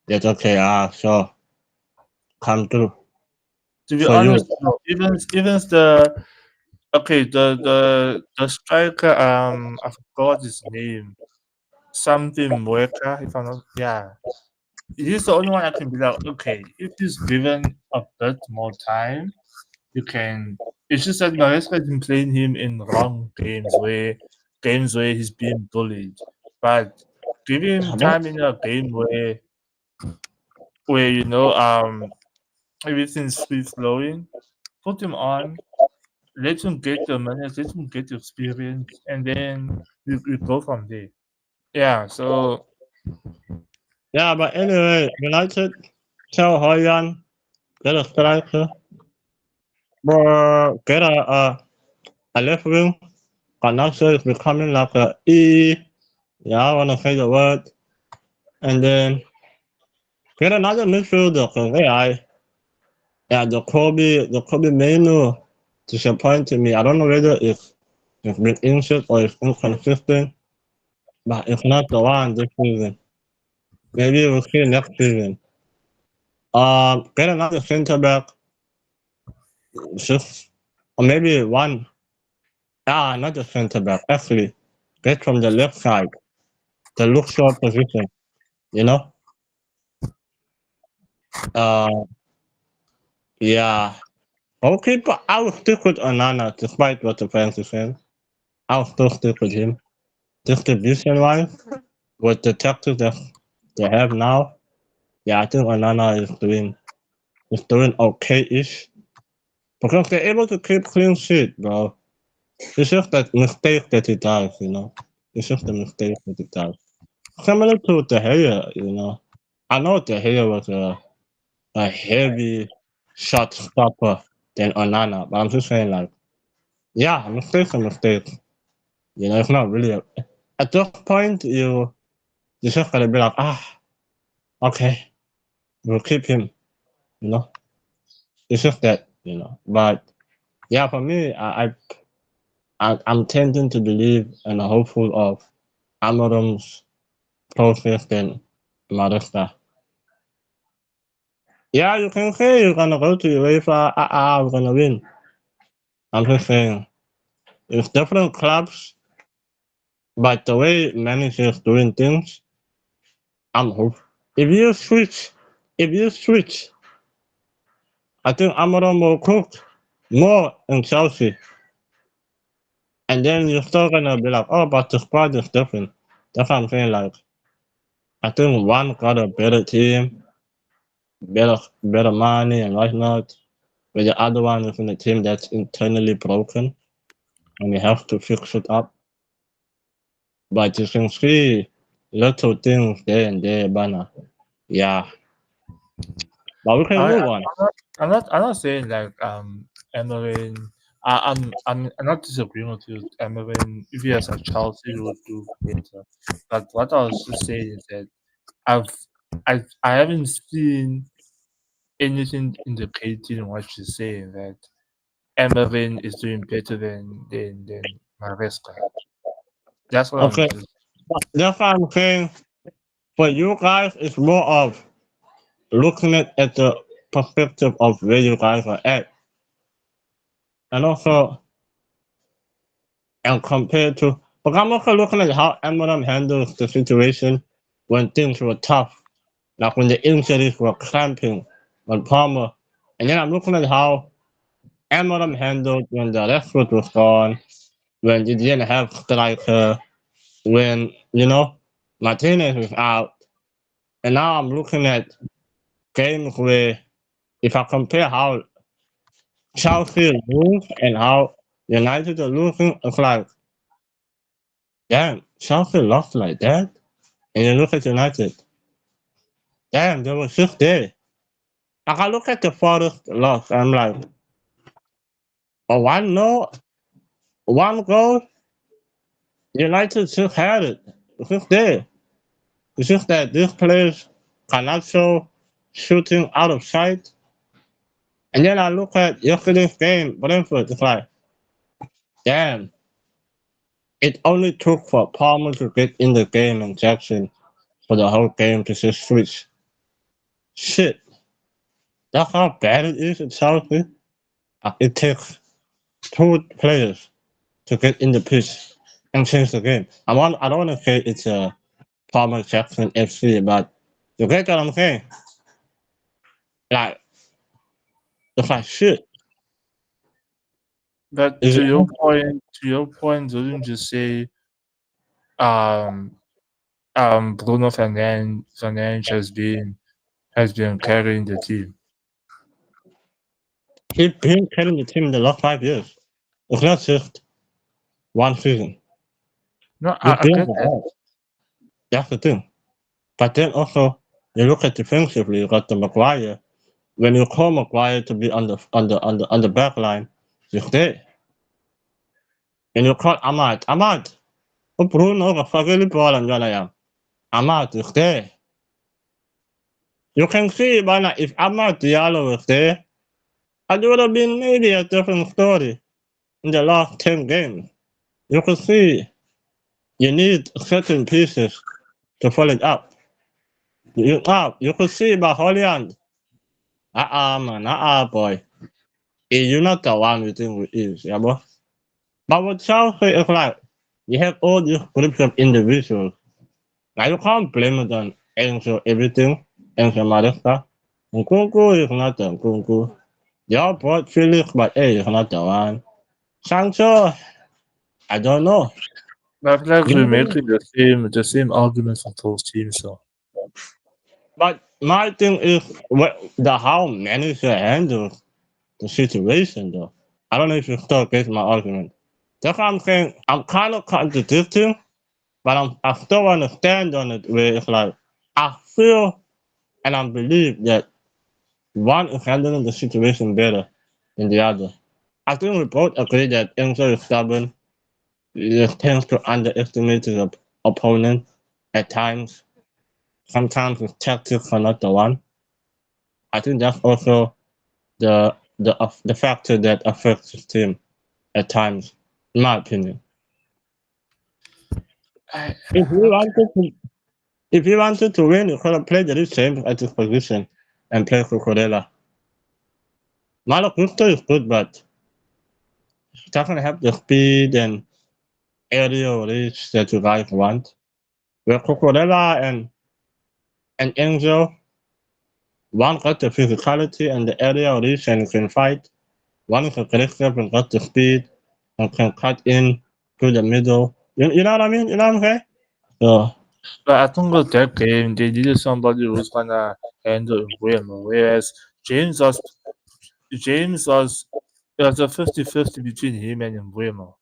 Speaker 2: that okay, sure, come through
Speaker 1: To be
Speaker 2: for you?
Speaker 1: honest, no, even the okay the striker I forgot his name, something Mueka, if I'm not, yeah, he's the only one I can be like, okay, if he's given a bit more time, you can. It's just that Maresca has been playing him in wrong games where he's being bullied, but give him time in a game where everything's free flowing. Put him on, let him get the minutes, let him get the experience, and then we go from there. Yeah, so
Speaker 2: Yeah, but anyway, United tell Hoyan get a striker, or get a left wing. Ganacho is becoming like a E. Yeah, I wanna say the word, and then get another midfielder. Cause yeah, the Kobe Menu disappointed me. I don't know whether it's been injured or it's inconsistent, but it's not the one this season. Maybe we'll see next season. Get another center back, just or maybe one. Not the center back. Actually, get from the left side, the look short position. You know. Uh, yeah. Goalkeeper, I will stick with Onana despite what the fans are saying. I'll still stick with him. Distribution wise, with the tactics that they have now, yeah, I think Onana is doing okay-ish because they're able to keep clean sheet, bro. It's just that mistake that he does, you know. It's just the mistake that he does. Similar to De Gea, you know. I know De Gea was a heavy shot stopper than Onana, but I'm just saying, like, yeah, mistakes are mistakes. You know, it's not really at this point you just gotta be like, okay, we'll keep him, you know. It's just that, you know. But yeah, for me, I'm tending to believe and hopeful of Amorim's process than Maresca. Yeah, you can say you're gonna go to UEFA, we're gonna win. I'm just saying, it's different clubs, but the way managers doing things, I'm hopeful. If you switch, I think Amorim will cook more in Chelsea. And then you're still gonna be like, oh, but the squad is different. That's what I'm saying. Like, I think one got a better team, better money and whatnot, but the other one is in a team that's internally broken, and you have to fix it up. But you can see little things there and there, banner. Yeah, but we can
Speaker 1: I,
Speaker 2: move
Speaker 1: I
Speaker 2: on.
Speaker 1: I'm not saying like Emery. I'm not disagreeing with you. Emery, if he has a Chelsea, he would do better. But what I was just saying is that I've I haven't seen anything indicating what she's saying that Emery is doing better than Maresca. That's what I'm
Speaker 2: Okay,
Speaker 1: just.
Speaker 2: that's what I'm saying. For you guys, it's more of looking at the perspective of where you guys are at, and also and compared to, but I'm also looking at how Eminem handles the situation when things were tough, like when the injuries were cramping on Palmer, and then I'm looking at how Eminem handled when the Rashford was gone, when you didn't have striker, when Martinez was out, and now I'm looking at games where if I compare how Chelsea lose and how United are losing, it's like, damn, Chelsea lost like that. And you look at United. damn, they were just there. Like I look at the first loss, I'm like, oh, one no, one goal. United just had it. It's just there. It's just that these players cannot show shooting out of sight. And then I look at yesterday's game, Brentford, it's like, damn, it only took for Palmer to get in the game and Jackson for the whole game to just switch. Shit, that's how bad it is in Chelsea. It takes two players to get in the pitch and change the game. I don't want to say it's a Palmer Jackson FC, but you get what I'm saying? Like, it's like shit.
Speaker 1: But
Speaker 2: Is it?
Speaker 1: to your point, didn't you say um Bruno Fernandes has been carrying the team?
Speaker 2: He's been carrying the team in the last 5 years. It's not just one season.
Speaker 1: No,
Speaker 2: He's
Speaker 1: I
Speaker 2: been
Speaker 1: get that.
Speaker 2: around. That's the thing. But then also, you look at defensively, you got the Maguire. When you call Maguire to be on the back line, he's there. And you call Ahmad. Oh, Bruno got fucking ball and Ahmad is there. You can see by now if Ahmad Diallo was there, it would have been maybe a different story in the last 10 games. You can see you need certain pieces to follow it up. You can see by Holland. Man, boy. You're not the one you think it is, yeah, boy. But what Chelsea is like, you have all these groups of individuals. Now you can't blame it on Enzo everything, Enzo Maresca. Nkunku is not the Nkunku. They all brought Felix, but hey, it's not the one. Sancho, I don't know.
Speaker 1: I feel like
Speaker 2: You
Speaker 1: we're
Speaker 2: know,
Speaker 1: making the same argument for those teams. So
Speaker 2: but my thing is how manager handles the situation, though. I don't know if you still get my argument. That's what I'm saying. I'm kind of contradicting, but I still want to stand on it where it's like, I feel and I believe that one is handling the situation better than the other. I think we both agree that Enzo is stubborn. He tends to underestimate his opponent at times. Sometimes his tactics are not the one. I think that's also the factor that affects his team at times, in my opinion.
Speaker 1: I,
Speaker 2: If he wanted to, if he wanted to win, he could have played the same at his position and played for Corella. Malo Gusto is good, but he doesn't have the speed and aerial reach that you guys want. Where Cucurella and Enzo, one got the physicality and the aerial reach and can fight. One is aggressive and got the speed and can cut in to the middle. You know what I mean? You know what I'm saying? So,
Speaker 1: but I think with that game they needed somebody who's gonna handle Mbeumo, whereas James was it was a 50-50 between him and Mbeumo.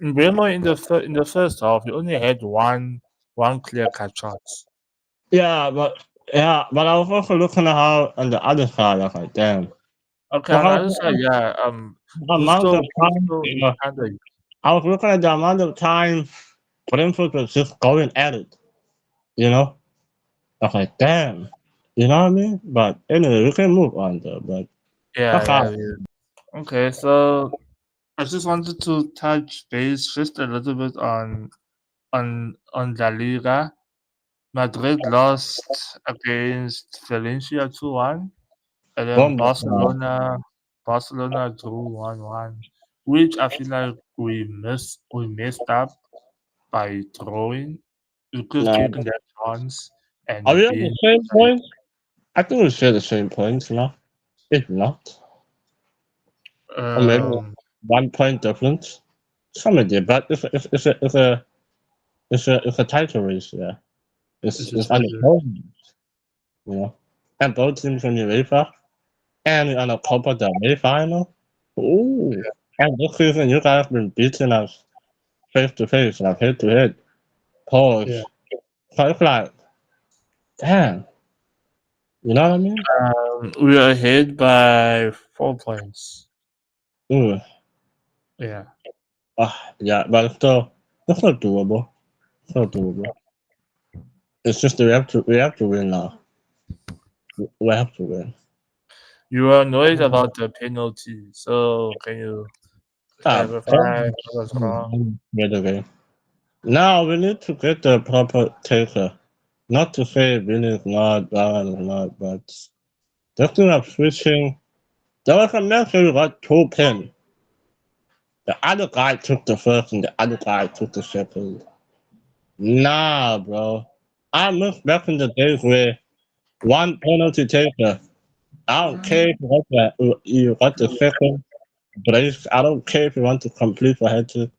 Speaker 1: Mbeumo in the first half he only had one clear cut chance.
Speaker 2: yeah, but I was also looking at how on the other side, I was like, damn.
Speaker 1: Okay,
Speaker 2: Look
Speaker 1: on the
Speaker 2: how
Speaker 1: other side, yeah,
Speaker 2: the amount of time,
Speaker 1: Gusto kinda
Speaker 2: I was looking at the amount of time Brentford was just going at it, you know? I was like, damn. You know what I mean? But anyway, we can move on though, but that's how.
Speaker 1: yeah. Okay, so I just wanted to touch base just a little bit on La Liga. Madrid lost against Valencia 2-1, and then
Speaker 2: One more time.
Speaker 1: Barcelona drew 1-1, which I feel like we messed up by drawing. We could have
Speaker 2: Nah.
Speaker 1: taken that chance
Speaker 2: Are we
Speaker 1: and
Speaker 2: on the
Speaker 1: been
Speaker 2: same point? I think we share the same points now. If not, or maybe
Speaker 1: um
Speaker 2: 1 point difference. Somebody, but it's a title race, yeah.
Speaker 1: it's
Speaker 2: It's
Speaker 1: just
Speaker 2: on the podium, you know. And both teams in UEFA and on the Copa del Rey final. Ooh. And this season you guys have been beating us face to face, like head to head.
Speaker 1: yeah.
Speaker 2: Pause. So it's like, damn. You know what I mean?
Speaker 1: We are ahead by 4 points.
Speaker 2: Mm.
Speaker 1: Yeah.
Speaker 2: Yeah, but it's not doable. It's not doable. It's just that we have to win now. We have to win.
Speaker 1: You are annoyed about the penalty, so can you clarify what was wrong?
Speaker 2: Get away. Now we need to get the proper taker. Not to say Vin is not, Baron is not, but just of switching. There was a match where we got 2 pin. The other guy took the first and the other guy took the second. Nah, bro. I miss back in the days where one penalty taker. I don't care if you got the second brace. I don't care if you want to complete for head to.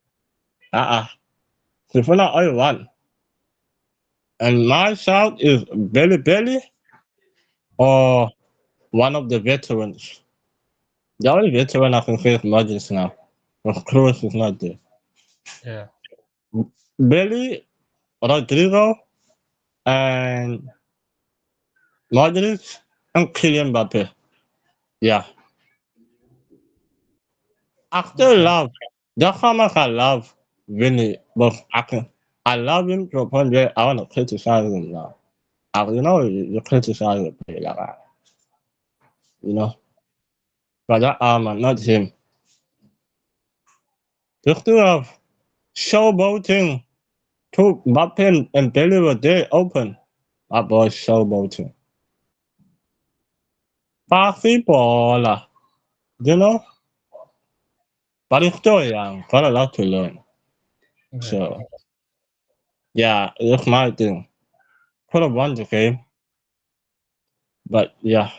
Speaker 2: Uh-uh. If we're not only one. And my shout is Belly Belly or one of the veterans. The only veteran I can say is Modric now. Of course, is not there.
Speaker 1: Yeah.
Speaker 2: Belly, Rodrigo, and Modric, and Kylian Mbappe. Yeah. I still
Speaker 1: Okay.
Speaker 2: love, that's how much I love Vinny, but I love him to a point where I want to criticize him now. You criticize the player like that, you know? But that Arman, not him. They still have showboating to Mbappe and Belly were there open. My boy showboating. Basketball, you know? But he's still young, got a lot to learn.
Speaker 1: Okay.
Speaker 2: So, yeah, that's my thing. Could have won the game, but yeah,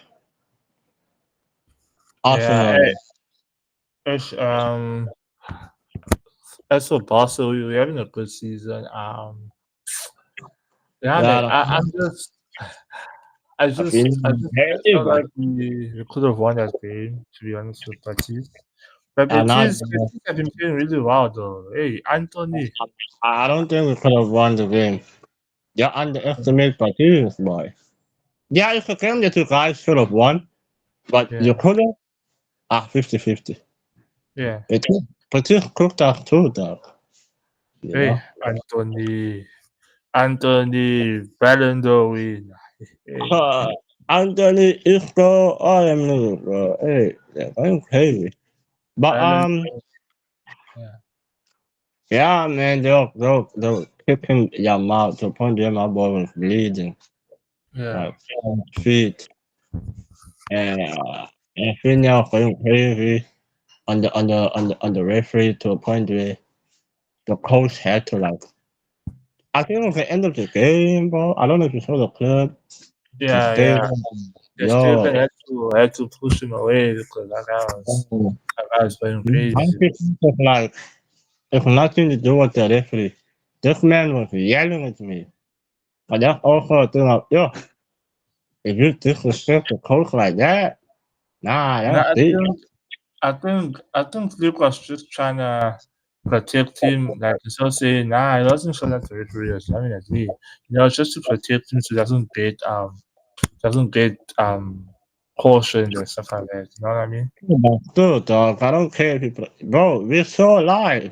Speaker 1: Yeah.
Speaker 2: Arsenal.
Speaker 1: Um, as for Barca, we're having a good season. Yeah, man.
Speaker 2: Yeah,
Speaker 1: I'm just, I
Speaker 2: I
Speaker 1: just,
Speaker 2: feel
Speaker 1: I just, I
Speaker 2: very
Speaker 1: felt
Speaker 2: good.
Speaker 1: like we could have won that game. To be honest with Betis, but
Speaker 2: And
Speaker 1: Betis have been playing really well though. Hey, Anthony.
Speaker 2: I don't think we could have won the game. You underestimate Patrice, boy. Yeah, it's a game that you guys should have won, but you
Speaker 1: Yeah.
Speaker 2: couldn't. 50-50.
Speaker 1: Yeah.
Speaker 2: Patrice cooked us too, dog. You
Speaker 1: Hey,
Speaker 2: know?
Speaker 1: Anthony, Ballon d'Or win. Hey,
Speaker 2: Uh, Anthony Isco, I am bro. Hey, yeah, I'm crazy. But
Speaker 1: Ballon. Yeah.
Speaker 2: yeah, man, they'll kick him your mouth to the point where my boy was bleeding,
Speaker 1: Yeah.
Speaker 2: like feet, and Rafinha was going crazy on the referee to a point where the coach had to like. I think it was the end of the game, bro. I don't know if you saw the clip. The
Speaker 1: Yeah.
Speaker 2: stadium,
Speaker 1: Yeah. The
Speaker 2: yo.
Speaker 1: Stephen had to push him away because that guy was playing
Speaker 2: My
Speaker 1: crazy.
Speaker 2: opinion was like, it's nothing to do with the referee. This man was yelling at me. But that's also a thing of, yo, if you disrespect the coach like that, nah,
Speaker 1: No,
Speaker 2: that's deep.
Speaker 1: I think Luke was just trying to protect him, like instead of saying, nah, he wasn't showing that to referee or something like that. Just to protect him so he doesn't get cautioned and stuff like that. You know what I mean?
Speaker 2: But still, dog, I don't care if you play. Bro, we're so alive.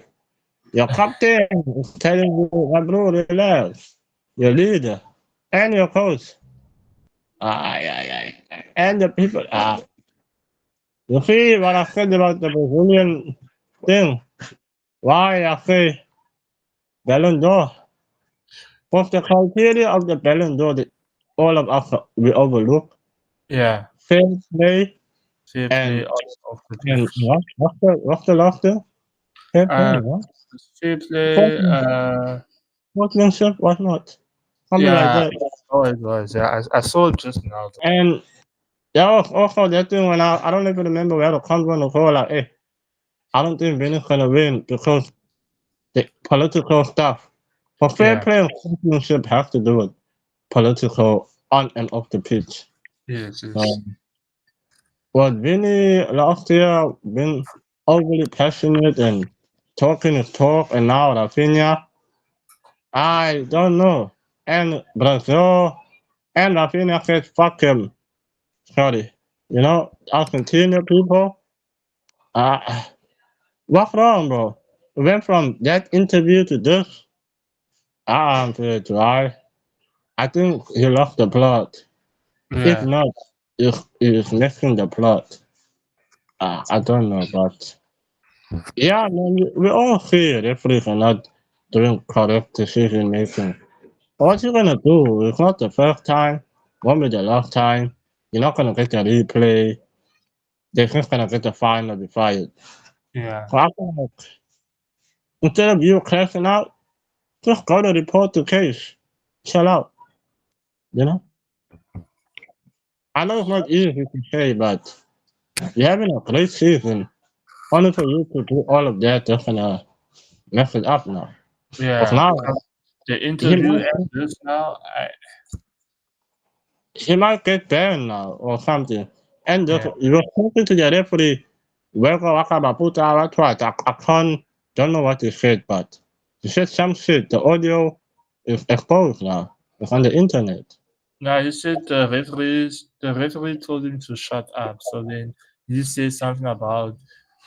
Speaker 2: Your captain is telling you, my bro, relax. Your leader and your coach. And the people. You see what I said about the Brazilian thing? Why I say Ballon d'Or? What's the criteria of the Ballon d'Or that all of us we overlook?
Speaker 1: Yeah,
Speaker 2: Fair play
Speaker 1: fair play
Speaker 2: and
Speaker 1: off the pitch.
Speaker 2: what's the last thing? Fair play,
Speaker 1: Uh,
Speaker 2: what?
Speaker 1: fair play.
Speaker 2: Sportsman- Sportsmanship, what not? Something like
Speaker 1: Yeah,
Speaker 2: that.
Speaker 1: oh, it was. Yeah, I saw it just now.
Speaker 2: And there was also that thing when I don't even remember where the conference was called like, hey, I don't think Venice gonna win because the political stuff. For fair
Speaker 1: Yeah,
Speaker 2: play and sportsmanship has to do with political on and off the pitch.
Speaker 1: yes, yes.
Speaker 2: Um, but Vinny last year been overly passionate and talking his talk, and now Rafinha, I don't know. And Brazil and Rafinha said fuck him. Sorry. Argentina people, uh, what's wrong, bro? We went from that interview to this. I'm pretty dry. I think he lost the plot. If
Speaker 1: Yeah,
Speaker 2: not, he's missing the plot. I don't know, but yeah, man, we all see referees are not doing correct decision making. What you gonna do? It's not the first time, won't be the last time. You're not gonna get a replay. They're just gonna get the fine or be fired.
Speaker 1: yeah,
Speaker 2: So I feel like instead of you crashing out, just go to report the case. Chill out. You know? I know it's not easy to say, but you're having a great season. Only for you to do all of that, just gonna mess it up now. Because
Speaker 1: yeah.
Speaker 2: now
Speaker 1: Because the
Speaker 2: he
Speaker 1: interview
Speaker 2: might
Speaker 1: and this now,
Speaker 2: he might get banned now or something. And just
Speaker 1: yeah,
Speaker 2: you were talking to the referee. Welcome, Wakaba Puta, twice. I can't, don't know what he said, but he said some shit. The audio is exposed now. It's on the internet.
Speaker 1: now he said the referee told him to shut up. So then he said something about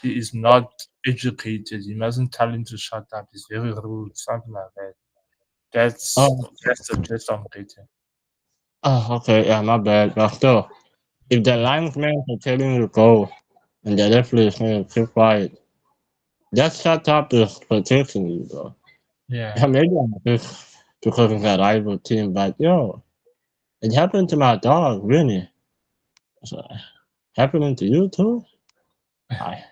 Speaker 1: he is not educated. He mustn't tell him to shut up. He's very rude, something like that. That's
Speaker 2: Oh,
Speaker 1: that's the gist I'm getting.
Speaker 2: okay, yeah, my bad. But still, if the linesman are telling you to go and the referee is saying keep quiet, just shut up is protecting you, bro.
Speaker 1: Yeah,
Speaker 2: Yeah, maybe I'm just because it's a rival team, but yo, it happened to my dog, really. So, happening to you too? I,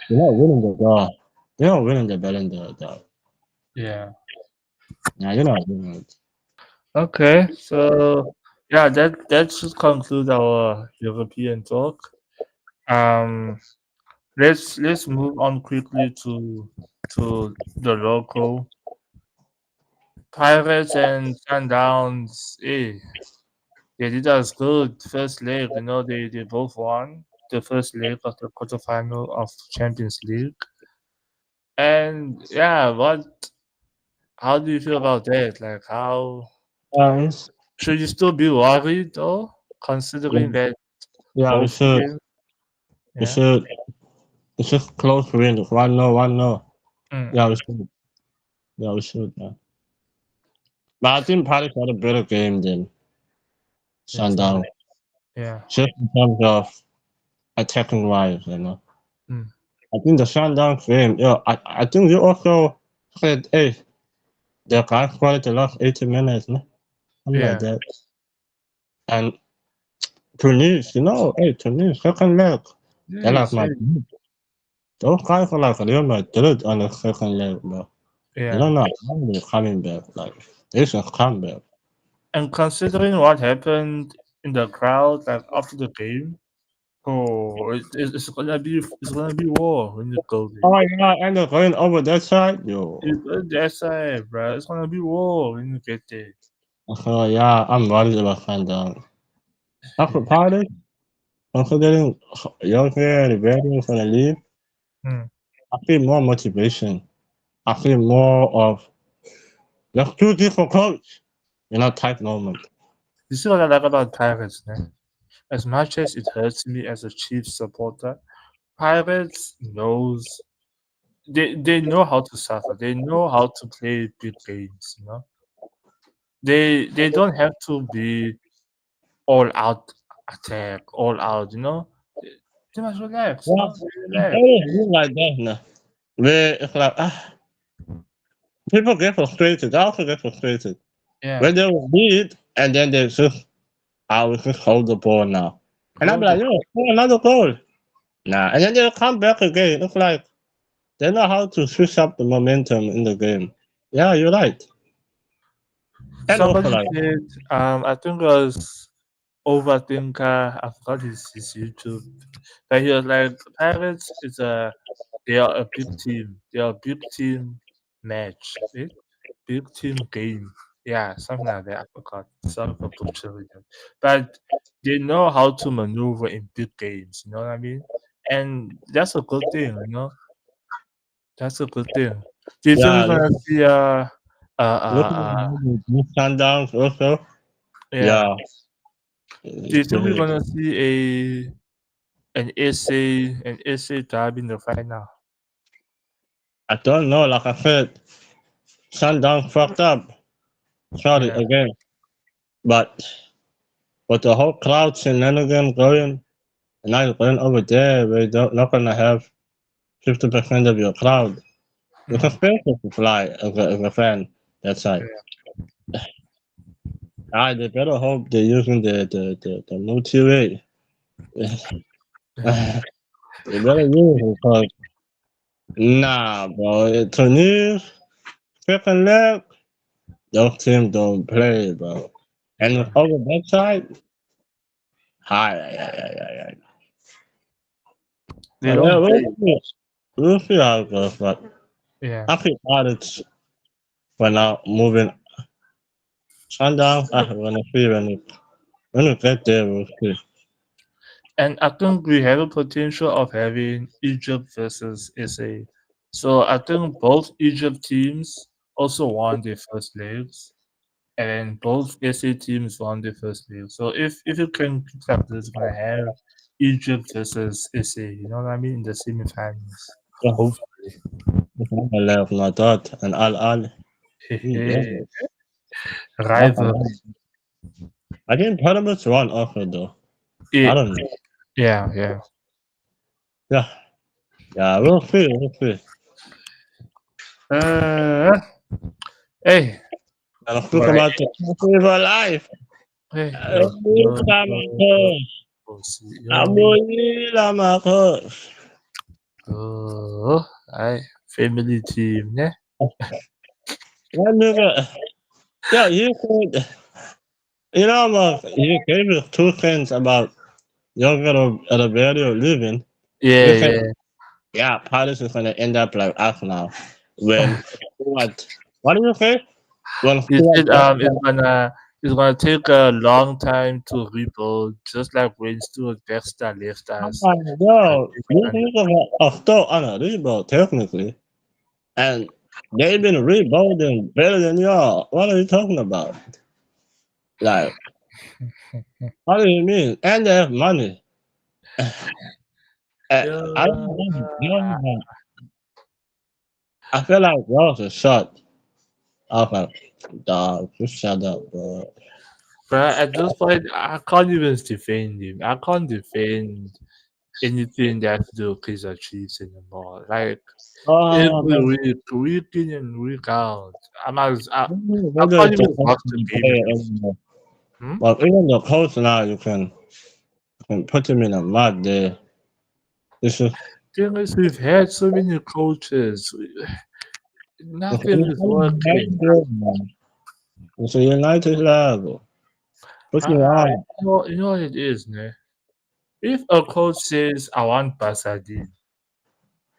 Speaker 2: you're not winning the dog. You're not winning the bet in the dog.
Speaker 1: yeah.
Speaker 2: Nah, you're not winning it.
Speaker 1: Okay, so yeah, that should conclude our European talk. Um, let's move on quickly to the local Pirates and Sundowns. They did us good first leg. They both won the first leg of the quarterfinal of Champions League. And yeah, how do you feel about that? Like, how
Speaker 2: Guys,
Speaker 1: should you still be worried though,
Speaker 2: yeah,
Speaker 1: considering that
Speaker 2: yeah, we
Speaker 1: both
Speaker 2: should,
Speaker 1: games?
Speaker 2: we
Speaker 1: Yeah.
Speaker 2: should, it's just close win. 1-0, 1-0. Yeah, we
Speaker 1: Mm-mm.
Speaker 2: should, yeah, we should. Yeah. But I think Paris had a better game than
Speaker 1: Yeah, Sunday.
Speaker 2: Sundown,
Speaker 1: Yeah.
Speaker 2: just in terms of attacking wise.
Speaker 1: Mm.
Speaker 2: I think the Sundown game, I think you also said, hey, the guy scored the last 80 minutes, no? Something like
Speaker 1: Yeah.
Speaker 2: that. And Tunis, hey, Tunis, second leg. They're like
Speaker 1: Yes.
Speaker 2: my
Speaker 1: Yes.
Speaker 2: those guys are like Real Madrid on the second leg, bro. They
Speaker 1: Yeah.
Speaker 2: don't know how they're coming back. Like, this is comeback.
Speaker 1: And considering what happened in the crowd, like after the game, oh, it's gonna be war when you go there.
Speaker 2: Oh, yeah, and they're going over that side, yo.
Speaker 1: You go that side, bro. It's gonna be war when you get there.
Speaker 2: So, yeah, I'm worried about Sundown. After
Speaker 1: Yeah.
Speaker 2: party, considering young here, the veterans gonna leave,
Speaker 1: Mm.
Speaker 2: I feel more motivation. I feel more of let's do this for coach. Type moment.
Speaker 1: You see what I like about Pirates, man? As much as it hurts me as a Chiefs supporter, Pirates knows they know how to suffer. They know how to play big games. They don't have to be all out attack, all out. They they must relax,
Speaker 2: Yeah,
Speaker 1: they
Speaker 2: it's
Speaker 1: relax.
Speaker 2: always been like that now. Where it's like, people get frustrated. I also get frustrated.
Speaker 1: Yeah,
Speaker 2: When they will lead, and then they just, I will just hold the ball now. And I'll be
Speaker 1: hold the
Speaker 2: like, yo, score another goal. Nah, and then they'll come back again. It's like, they know how to switch up the momentum in the game. Yeah, you're right. And also,
Speaker 1: somebody
Speaker 2: like,
Speaker 1: said, I think it was Overthinker, I forgot his YouTube. But he was like, Pirates they are a big team. They are a big team match. Big team game. Yeah, something like that. I forgot. Sorry for butchering it. But they know how to maneuver in big games, you know what I mean? And that's a good thing. That's a good thing. Do you think we're
Speaker 2: yeah,
Speaker 1: gonna see
Speaker 2: looking at the Sundowns also.
Speaker 1: yeah.
Speaker 2: Yeah,
Speaker 1: Do you think we're gonna see an essay tab in the final?
Speaker 2: I don't know. Like I said, Sundons fucked up. Sorry
Speaker 1: Yeah,
Speaker 2: again, but with the whole crowd shenanigans going, and now you're going over there where you're not gonna have 50% of your crowd. It's
Speaker 1: mm,
Speaker 2: expensive to fly as a fan that side. They better hope they're using the multi-way.
Speaker 1: yeah,
Speaker 2: They better use it because nah, bro. Tunis, second leg, those teams don't play, bro. And
Speaker 1: yeah.
Speaker 2: with over that side, hi.
Speaker 1: They
Speaker 2: Yeah,
Speaker 1: don't play.
Speaker 2: we'll see how it goes, but
Speaker 1: Yeah.
Speaker 2: I think it's for now moving sundown. I want to see when we get there, we'll see.
Speaker 1: And I think we have a potential of having Egypt versus SA. So I think both Egypt teams also won their first legs, and both SA teams won their first leg. So if you can keep like this, you're gonna have Egypt versus SA. You know what I mean in the semifinals.
Speaker 2: Yeah,
Speaker 1: Hopefully.
Speaker 2: I left my thought and all. Yeah, that's a lot.
Speaker 1: Rivals.
Speaker 2: I think Pyramids won also though. I
Speaker 1: Yeah,
Speaker 2: don't know.
Speaker 1: yeah.
Speaker 2: Yeah, yeah, we'll see.
Speaker 1: Uh, hey,
Speaker 2: And let's talk
Speaker 1: right.
Speaker 2: about the country of our life.
Speaker 1: Hey,
Speaker 2: Marcos.
Speaker 1: yo.
Speaker 2: Marcos.
Speaker 1: Oh, ay, family team, ne?
Speaker 2: That nigga, yeah, Mark, you gave us 2 cents about you're gonna at a value of living. You
Speaker 1: Yeah,
Speaker 2: can,
Speaker 1: yeah.
Speaker 2: yeah, Paris is gonna end up like us now. When what do you say? When
Speaker 1: He
Speaker 2: Stuart
Speaker 1: said it's gonna take a long time to rebuild, just like when Stuart Baxter left us.
Speaker 2: yo, you
Speaker 1: And
Speaker 2: think of a store on a rebuild technically, and they've been rebuilding better than y'all. What are you talking about? Like, what do you mean? And they have money. I don't
Speaker 1: yeah,
Speaker 2: know. I feel like y'all a shot. Okay, dog, just shut up, bro.
Speaker 1: but at this point, I can't even defend him. I can't defend anything that has to do with Kaizer Chiefs anymore. Like every
Speaker 2: But
Speaker 1: week in and week out, I
Speaker 2: whether
Speaker 1: can't
Speaker 2: it's a
Speaker 1: even
Speaker 2: coach
Speaker 1: watch
Speaker 2: or
Speaker 1: the
Speaker 2: the
Speaker 1: game
Speaker 2: player
Speaker 1: anymore.
Speaker 2: anymore.
Speaker 1: Hmm?
Speaker 2: But even the coach now, you can put him in a mud there. This is
Speaker 1: Thing is, we've had so many coaches.
Speaker 2: it's
Speaker 1: Nothing is working.
Speaker 2: It's a United level. Put him on.
Speaker 1: You know what it is, ne? If a coach says, I want Pasadena,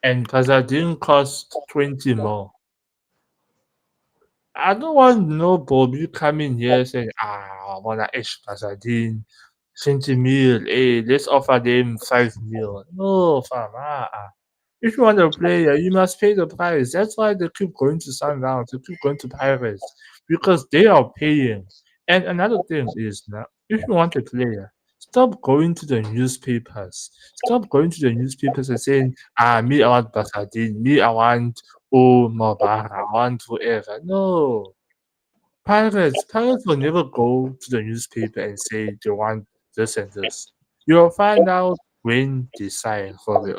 Speaker 1: and Pasadena costs 20 more, I don't want no Bobby coming here saying, I want to H Pasadena, 20 mil, hey, let's offer them 5 mil. No, fam, If you want a player, you must pay the price. That's why they keep going to Sundowns, they keep going to Pirates, because they are paying. And another thing is now, if you want a player, stop going to the newspapers. Stop going to the newspapers and saying, me, I want Basadin, me, I want Mobara, I want whoever. No. Pirates will never go to the newspaper and say they want this and this. You'll find out when they sign for it.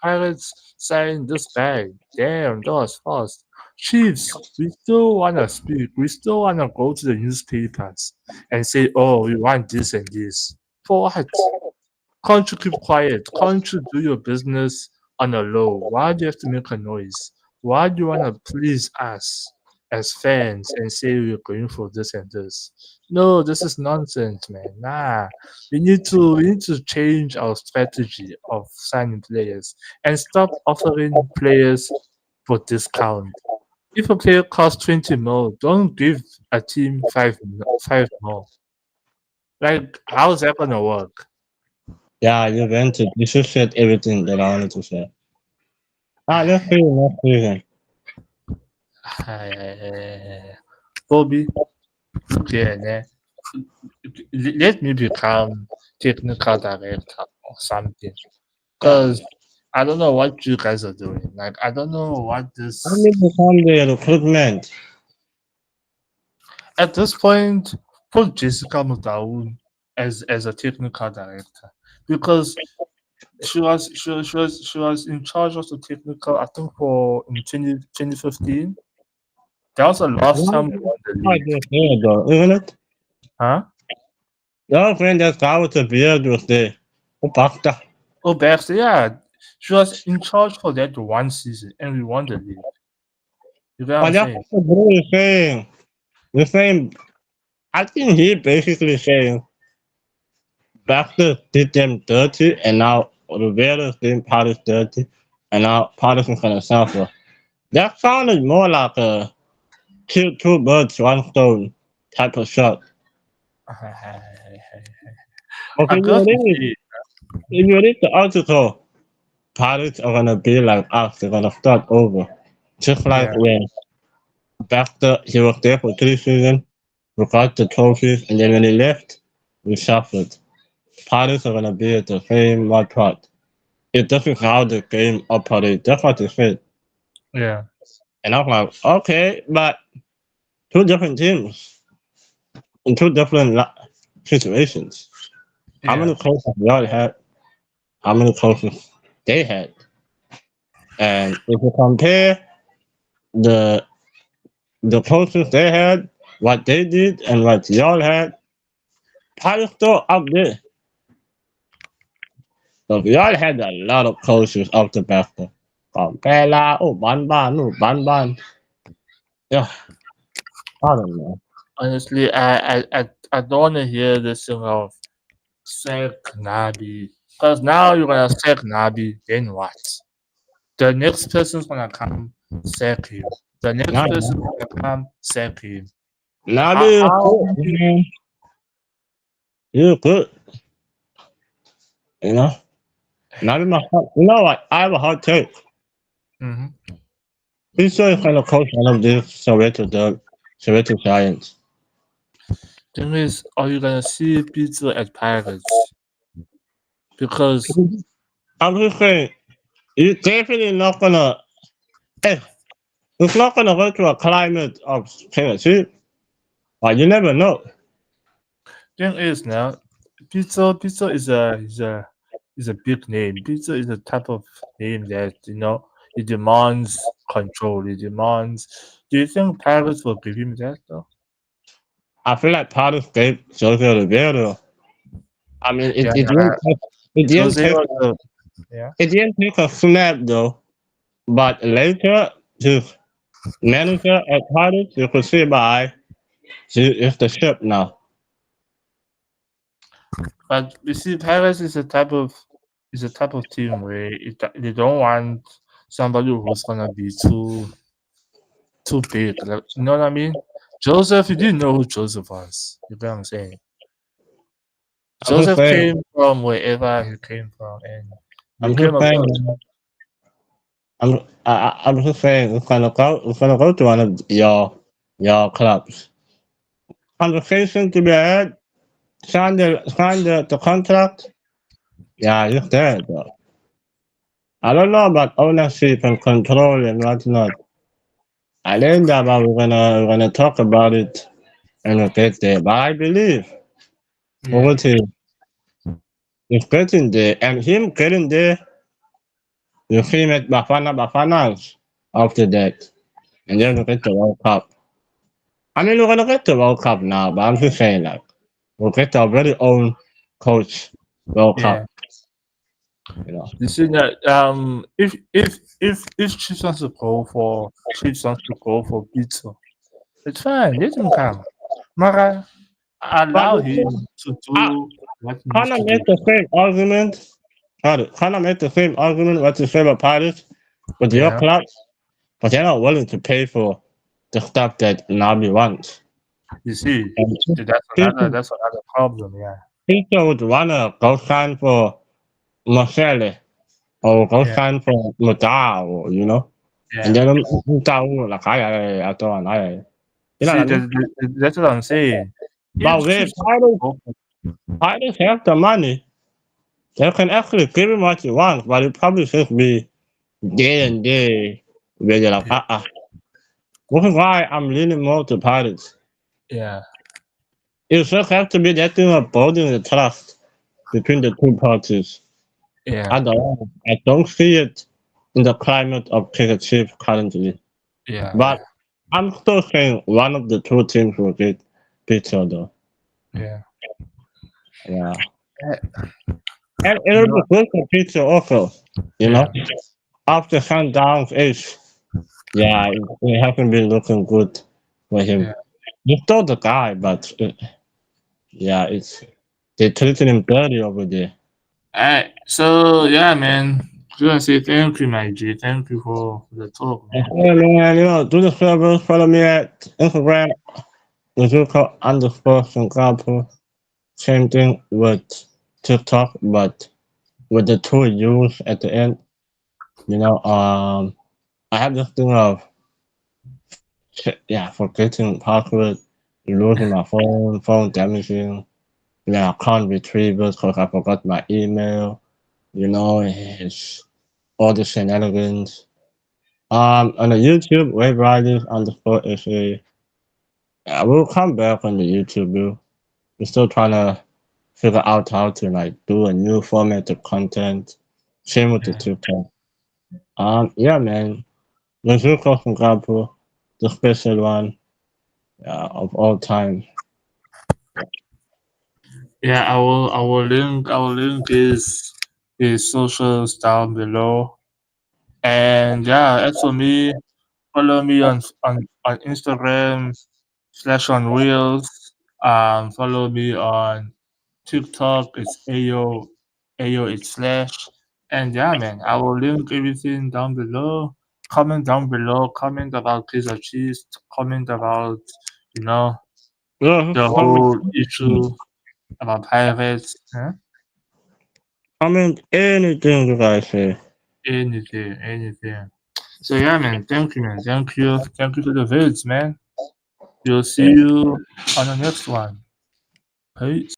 Speaker 1: Pirates signed this guy. Damn, that was fast. Chiefs, we still wanna speak. We still wanna go to the newspapers and say, oh, we want this and this. For what? Can't you keep quiet? Can't you do your business on a low? Why do you have to make a noise? Why do you want to please us as fans and say we're going for this and this? No, this is nonsense, man. Nah, we need to change our strategy of signing players and stop offering players for discount. If a player costs 20 more, don't give a team five more. Like, how's that gonna work?
Speaker 2: Yeah, you vented. You should said everything that I wanted to say. Let's see next season.
Speaker 1: Bobby, look here, né? let me become technical director or something.
Speaker 2: Yeah.
Speaker 1: Because I don't know what you guys are doing. Like I don't know what
Speaker 2: I
Speaker 1: this
Speaker 2: need to become the recruitment.
Speaker 1: at this point. Put Jessica Mutaun as a technical director because she was in charge of the technical. I think for in 2015. That was the last time we won the
Speaker 2: I
Speaker 1: league.
Speaker 2: just there though, isn't it?
Speaker 1: Huh?
Speaker 2: The other friend that's out to beard was there. Oh, basta.
Speaker 1: Oh, Baxter, yeah. She was in charge for that one season and we won the league. You get what
Speaker 2: But
Speaker 1: I'm
Speaker 2: that's
Speaker 1: saying?
Speaker 2: what the bro is saying. The same. I think he basically saying Baxter did them dirty, and now Rivera's doing Paris dirty, and now Paris is gonna suffer. That sounded more like a kill two birds, one stone type of shot. But
Speaker 1: I got to see.
Speaker 2: if you read the article, Paris are gonna be like us, they're gonna start over. Just like
Speaker 1: Yeah,
Speaker 2: when Baxter, he was there for 3 seasons, we got the trophies, and then when he left, we suffered. Paris are gonna be at the same mud pot. It doesn't how the game operates. That's what they said.
Speaker 1: yeah,
Speaker 2: And I'm like, okay, but two different teams in two different situations. How
Speaker 1: yeah.
Speaker 2: many coaches y'all had? How many coaches they had? And if you compare the the coaches they had, what they did, and what y'all had, Paris still up there. So y'all had a lot of coaches off the back. Compella, oh, Ban, oh, Ban. Yeah, I don't know.
Speaker 1: Honestly, I don't want to hear this thing of sack Nabi. Because now you're going to sack Nabi, then what? The next person's going to come sack him. The next
Speaker 2: Now,
Speaker 1: person's going to come sack him.
Speaker 2: now this
Speaker 1: How
Speaker 2: good, man. You good, you know. Now this my hot, you know what? I have a hot take.
Speaker 1: hmm
Speaker 2: He's still kind of coach one of these Soviet Giants.
Speaker 1: Thing is, are you going to see pizza at Pirates? Because,
Speaker 2: I'm just saying, he's definitely not gonna. Hey, it's not gonna go to a climate of championship. But you never know.
Speaker 1: thing is now, pizza is a big name. Pizza is a type of name that it demands control. It demands. Do you think Pirates will give him that though?
Speaker 2: I feel like part of gave Jose Rivera. I mean,
Speaker 1: Yeah,
Speaker 2: it didn't
Speaker 1: Jose
Speaker 2: take
Speaker 1: was a yeah.
Speaker 2: it didn't take a snap though. But later, his manager at Paris, you could see by she is the ship now.
Speaker 1: But you see, Pirates is a type of team where they don't want somebody who's gonna be too big. Like, you know what I mean? Joseph, you didn't know who Joseph was. You know what I'm saying?
Speaker 2: I'm just
Speaker 1: Joseph
Speaker 2: saying.
Speaker 1: came from wherever he came from and
Speaker 2: I'm just
Speaker 1: became a coach.
Speaker 2: saying. I'm just saying. It's gonna go to one of your clubs. Conversation to be had. Sign the contract. Yeah, it's there though. I don't know about ownership and control and whatnot. I learned that, but we're gonna talk about it and we'll get there. But I believe
Speaker 1: Yeah,
Speaker 2: Oratile is getting there, and him getting there, you see him at Bafanas after that, and then we get the World Cup. I mean, we're gonna get the World Cup now, but I'm just saying like we'll get our very own coach World
Speaker 1: yeah.
Speaker 2: Cup. You know,
Speaker 1: You see that if Chiefs wants to go for pizza, it's fine. Let him come. Mara,
Speaker 2: but
Speaker 1: allow
Speaker 2: you see,
Speaker 1: him to
Speaker 2: I
Speaker 1: do what he needs
Speaker 2: kind of
Speaker 1: to
Speaker 2: make
Speaker 1: do.
Speaker 2: the same argument. Kind of make the same argument what you say about Paris with your
Speaker 1: Yeah,
Speaker 2: club, but they're not willing to pay for the stuff that Nabi wants.
Speaker 1: you see,
Speaker 2: And
Speaker 1: that's another
Speaker 2: people,
Speaker 1: that's another problem. Yeah,
Speaker 2: people would wanna go sign for Marcelo or go
Speaker 1: yeah,
Speaker 2: sign for Mutao, you know. And
Speaker 1: yeah.
Speaker 2: then Mutao like I don't I you know what
Speaker 1: See,
Speaker 2: I mean?
Speaker 1: that's what I'm saying.
Speaker 2: But wait, Pirates have the money. They can actually give him what he wants, but it probably should be day and day where you're like, which is why I'm leaning more to Pirates.
Speaker 1: Yeah,
Speaker 2: It just have to be that thing of building the trust between the two parties.
Speaker 1: yeah,
Speaker 2: I don't see it in the climate of Kaizer Ciefs currently.
Speaker 1: yeah,
Speaker 2: But I'm still saying one of the two teams will get each other.
Speaker 1: yeah.
Speaker 2: Yeah.
Speaker 1: Eh,
Speaker 2: And
Speaker 1: You
Speaker 2: it'll be
Speaker 1: know,
Speaker 2: good for pizza also. You know?
Speaker 1: yeah,
Speaker 2: After Sundowns age. Yeah, it hasn't been looking good for him.
Speaker 1: yeah.
Speaker 2: He's still the guy, but yeah, it's they treating him dirty over there.
Speaker 1: Alright, so yeah, man. Just wanna say thank you, my G. Thank you for the talk, man.
Speaker 2: Hey man, do the service, follow me at Instagram, Luzuko underscore Sonkapu. Same thing with TikTok, but with the two U's at the end. I have this thing of forgetting password, losing my phone damaging. I can't retrieve it because I forgot my email. It's all the shenanigans. On the YouTube, Wave Riders underscore SA. I will come back on the YouTube, bro. We're still trying to figure out how to do a new format of content. Same with the
Speaker 1: Yeah,
Speaker 2: TikTok. Yeah, man. The Zuko from Gabu, the special one of all time.
Speaker 1: yeah. I will link his socials down below. And yeah, as for me, follow me on Instagram /on Reels. Follow me on TikTok. It's Ayo it's slash. And yeah, man, I will link everything down below. Comment down below. Comment about Kaizer Chiefs. Comment about you know
Speaker 2: Yeah,
Speaker 1: the whole issue about pirates. Huh?
Speaker 2: anything you guys say.
Speaker 1: Anything, anything. So yeah, man. Thank you, man. Thank you for the vids, man. We'll see you on the next one. Peace.